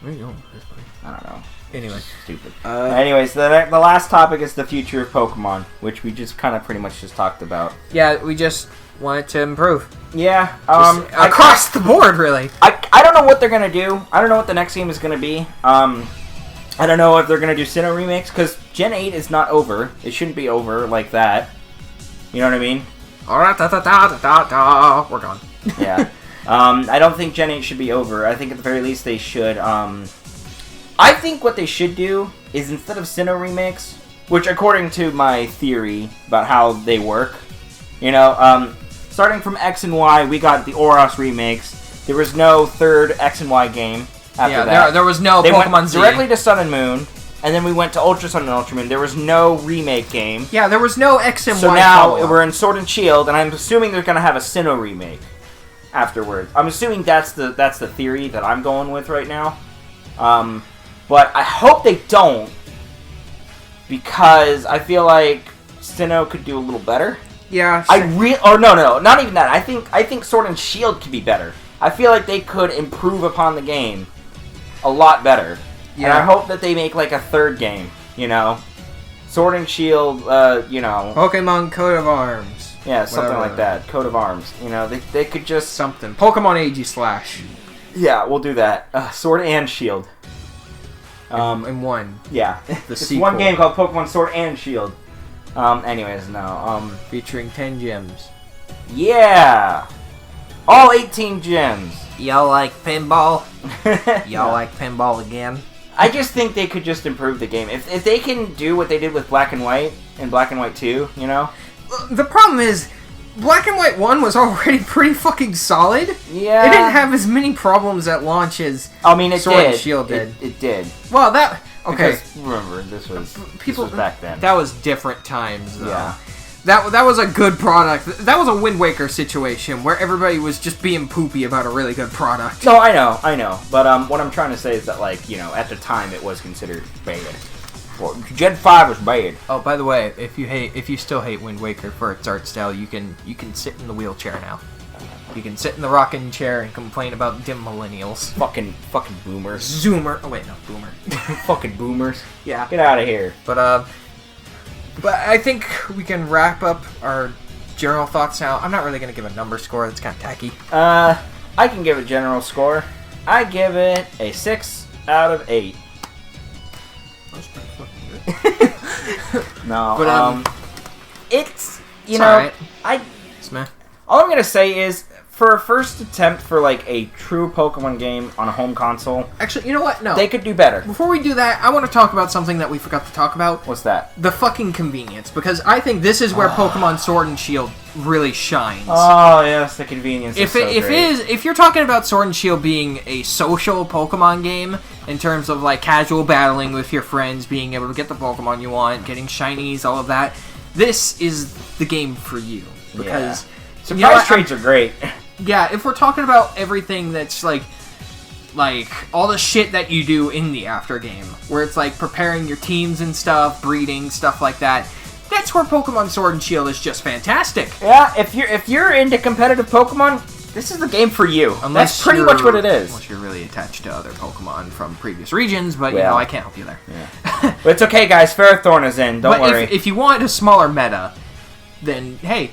Where are you going with this, buddy? I don't know. Anyway. Stupid. Anyways, the last topic is the future of Pokemon, which we just kind of pretty much just talked about. Yeah, we just want it to improve. Yeah. Across the board, really. I don't know what they're going to do. I don't know what the next game is going to be. I don't know if they're going to do Sinnoh remakes, because Gen 8 is not over. It shouldn't be over like that. You know what I mean? We're gone. Yeah. I don't think Gen 8 should be over. I think at the very least they should... I think what they should do is instead of Sinnoh remakes, which according to my theory about how they work, starting from X and Y, we got the Oros remakes. There was no third X and Y game after that. There was no they Pokemon went Z. Directly to Sun and Moon, and then we went to Ultra Sun and Ultra Moon. There was no remake game. Yeah, there was no X and Y. So now we're in Sword and Shield, and I'm assuming they're going to have a Sinnoh remake afterwards. I'm assuming that's the theory that I'm going with right now. But I hope they don't, because I feel like Sinnoh could do a little better. Yeah. No, not even that. I think Sword and Shield could be better. I feel like they could improve upon the game a lot better. Yeah. And I hope that they make like a third game. Sword and Shield. Pokemon Coat of Arms. Yeah, something like that. Coat of Arms. They could just something. Pokemon AG/. Yeah, we'll do that. Sword and Shield. In one. Yeah. It's sequel. One game called Pokemon Sword and Shield. Anyways, no. Featuring 10 gyms. Yeah! All 18 gyms. Y'all like pinball? Y'all like pinball again? I just think they could just improve the game. If they can do what they did with Black and White and Black and White 2, The problem is, Black and White 1 was already pretty fucking solid. Yeah. It didn't have as many problems at launch as Sword and Shield did. It did. Well, that... Okay. Because, remember, this was back then. That was different times, though. Yeah. That was a good product. That was a Wind Waker situation where everybody was just being poopy about a really good product. No, I know. But what I'm trying to say is that, at the time, it was considered bad. Well, Gen 5 was bad. Oh, by the way, if you still hate Wind Waker for its art style, you can sit in the wheelchair now. You can sit in the rocking chair and complain about dim millennials. Fucking boomers. Zoomer. Oh wait, no, boomer. Fucking boomers. Yeah. Get out of here. But I think we can wrap up our general thoughts now. I'm not really gonna give a number score. That's kind of tacky. I can give a general score. I give it a 6 out of 8. That's pretty fucking good. No, But it's it's alright. Smeh. All I'm gonna say is, for a first attempt for like a true Pokemon game on a home console, Actually, you know what? No. they could do better. Before we do that, I want to talk about something that we forgot to talk about. What's that? The fucking convenience, because I think this is where Pokemon Sword and Shield really shines. Oh yes, the convenience. If you're talking about Sword and Shield being a social Pokemon game in terms of like casual battling with your friends, being able to get the Pokemon you want, getting shinies, all of that, this is the game for you. Because surprise traits are great. Yeah, if we're talking about everything that's like all the shit that you do in the after game, where it's like preparing your teams and stuff, breeding, stuff like that, that's where Pokemon Sword and Shield is just fantastic. Yeah, if you're into competitive Pokemon, this is the game for you. That's pretty much what it is. Unless you're really attached to other Pokemon from previous regions, but you know, I can't help you there. Yeah. But it's okay, guys. Ferrothorn is in. Don't worry. If you want a smaller meta, then hey,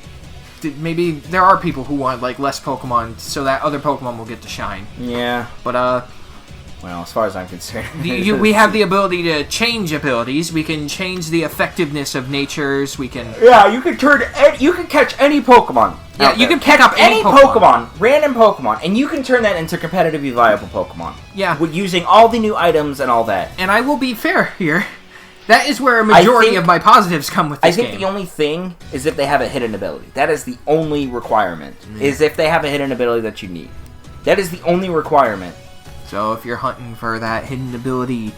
maybe there are people who want like less Pokemon so that other Pokemon will get to shine. Yeah. But well, as far as I'm concerned, we have the ability to change abilities. We can change the effectiveness of natures. We can. Yeah, you can catch any Pokemon. Yeah, you can pick up any Pokemon, random Pokemon, and you can turn that into competitively viable Pokemon. Yeah. With using all the new items and all that. And I will be fair here. That is where a majority of my positives come with this game. I think the only thing is if they have a hidden ability. That is the only requirement. Is if they have a hidden ability that you need. That is the only requirement. So if you're hunting for that hidden ability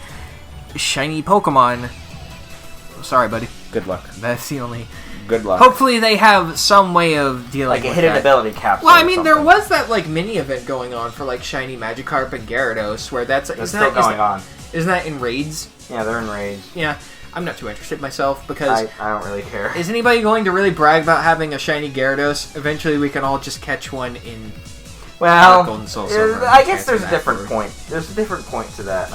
shiny Pokemon, sorry, buddy. Good luck. That's the only... Good luck. Hopefully they have some way of dealing with like a hidden ability capsule. Well, I mean, there was that like mini event going on for like shiny Magikarp and Gyarados, where that's still going on. Isn't that in raids? Yeah, they're in raids. Yeah, I'm not too interested myself because I don't really care. Is anybody going to really brag about having a shiny Gyarados? Eventually, we can all just catch one in. Well, Golden Soul Silver I guess there's a different point. There's a different point to that.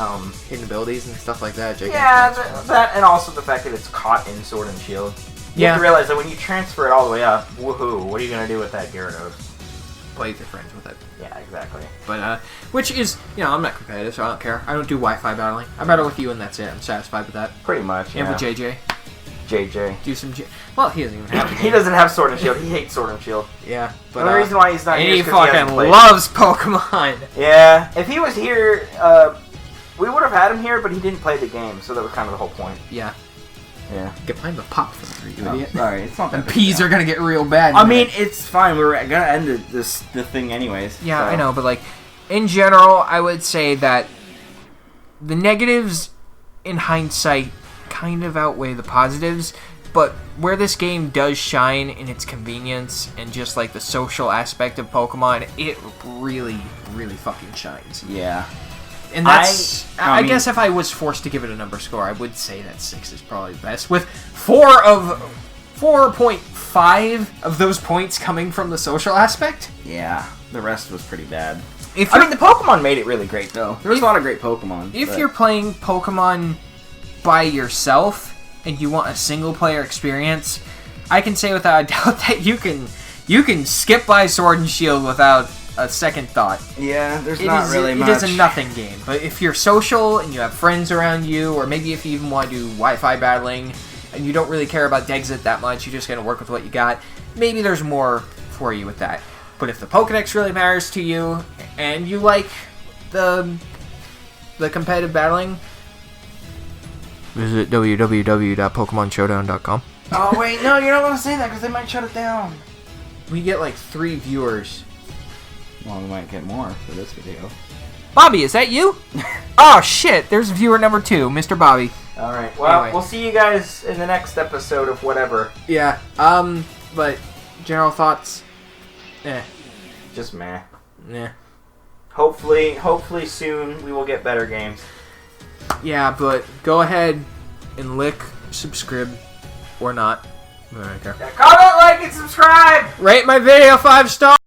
Hidden abilities and stuff like that. Yeah, that and also the fact that it's caught in Sword and Shield. You have to realize that when you transfer it all the way up, woohoo! What are you gonna do with that Gyarados? Play with your friends with it. Yeah, exactly. But which is, I'm not competitive, so I don't care. I don't do Wi-Fi battling. I battle with you, and that's it. I'm satisfied with that. Pretty much. And with JJ. JJ. Do some. Well, he doesn't even have. He doesn't have Sword and Shield. He hates Sword and Shield. Yeah, but the reason why he's not here is because he fucking loves Pokemon. Yeah, if he was here, we would have had him here, but he didn't play the game, so that was kind of the whole point. Yeah. Yeah. Get playing the pop for 3, you idiot. Sorry, it's not that. The P's are gonna get real bad. I mean, it's fine. We were gonna end the thing anyways. Yeah, so. I know, but like, in general, I would say that the negatives, in hindsight, kind of outweigh the positives. But where this game does shine in its convenience and just like the social aspect of Pokemon, it really, really fucking shines. Yeah. And that's... I guess if I was forced to give it a number score, I would say that 6 is probably best. With 4.5 of those points coming from the social aspect. Yeah. The rest was pretty bad. The Pokemon made it really great, though. There was a lot of great Pokemon. If you're playing Pokemon by yourself and you want a single-player experience, I can say without a doubt that you can skip by Sword and Shield without a second thought. Yeah, there's not really much. It is a nothing game. But if you're social and you have friends around you, or maybe if you even want to do Wi-Fi battling and you don't really care about Dexit that much, you're just going to work with what you got, maybe there's more for you with that. But if the Pokedex really matters to you and you like the competitive battling, visit www.pokemonshowdown.com. Oh, wait, no, you're not going to say that because they might shut it down. We get like 3 viewers. Well, we might get more for this video. Bobby, is that you? Oh, shit. There's viewer number 2, Mr. Bobby. All right. Well, anyway. We'll see you guys in the next episode of whatever. Yeah. But general thoughts? Just meh. Yeah. Hopefully soon we will get better games. Yeah, but go ahead, and lick, subscribe, or not. I don't care. Comment, like, and subscribe! Rate my video 5 stars!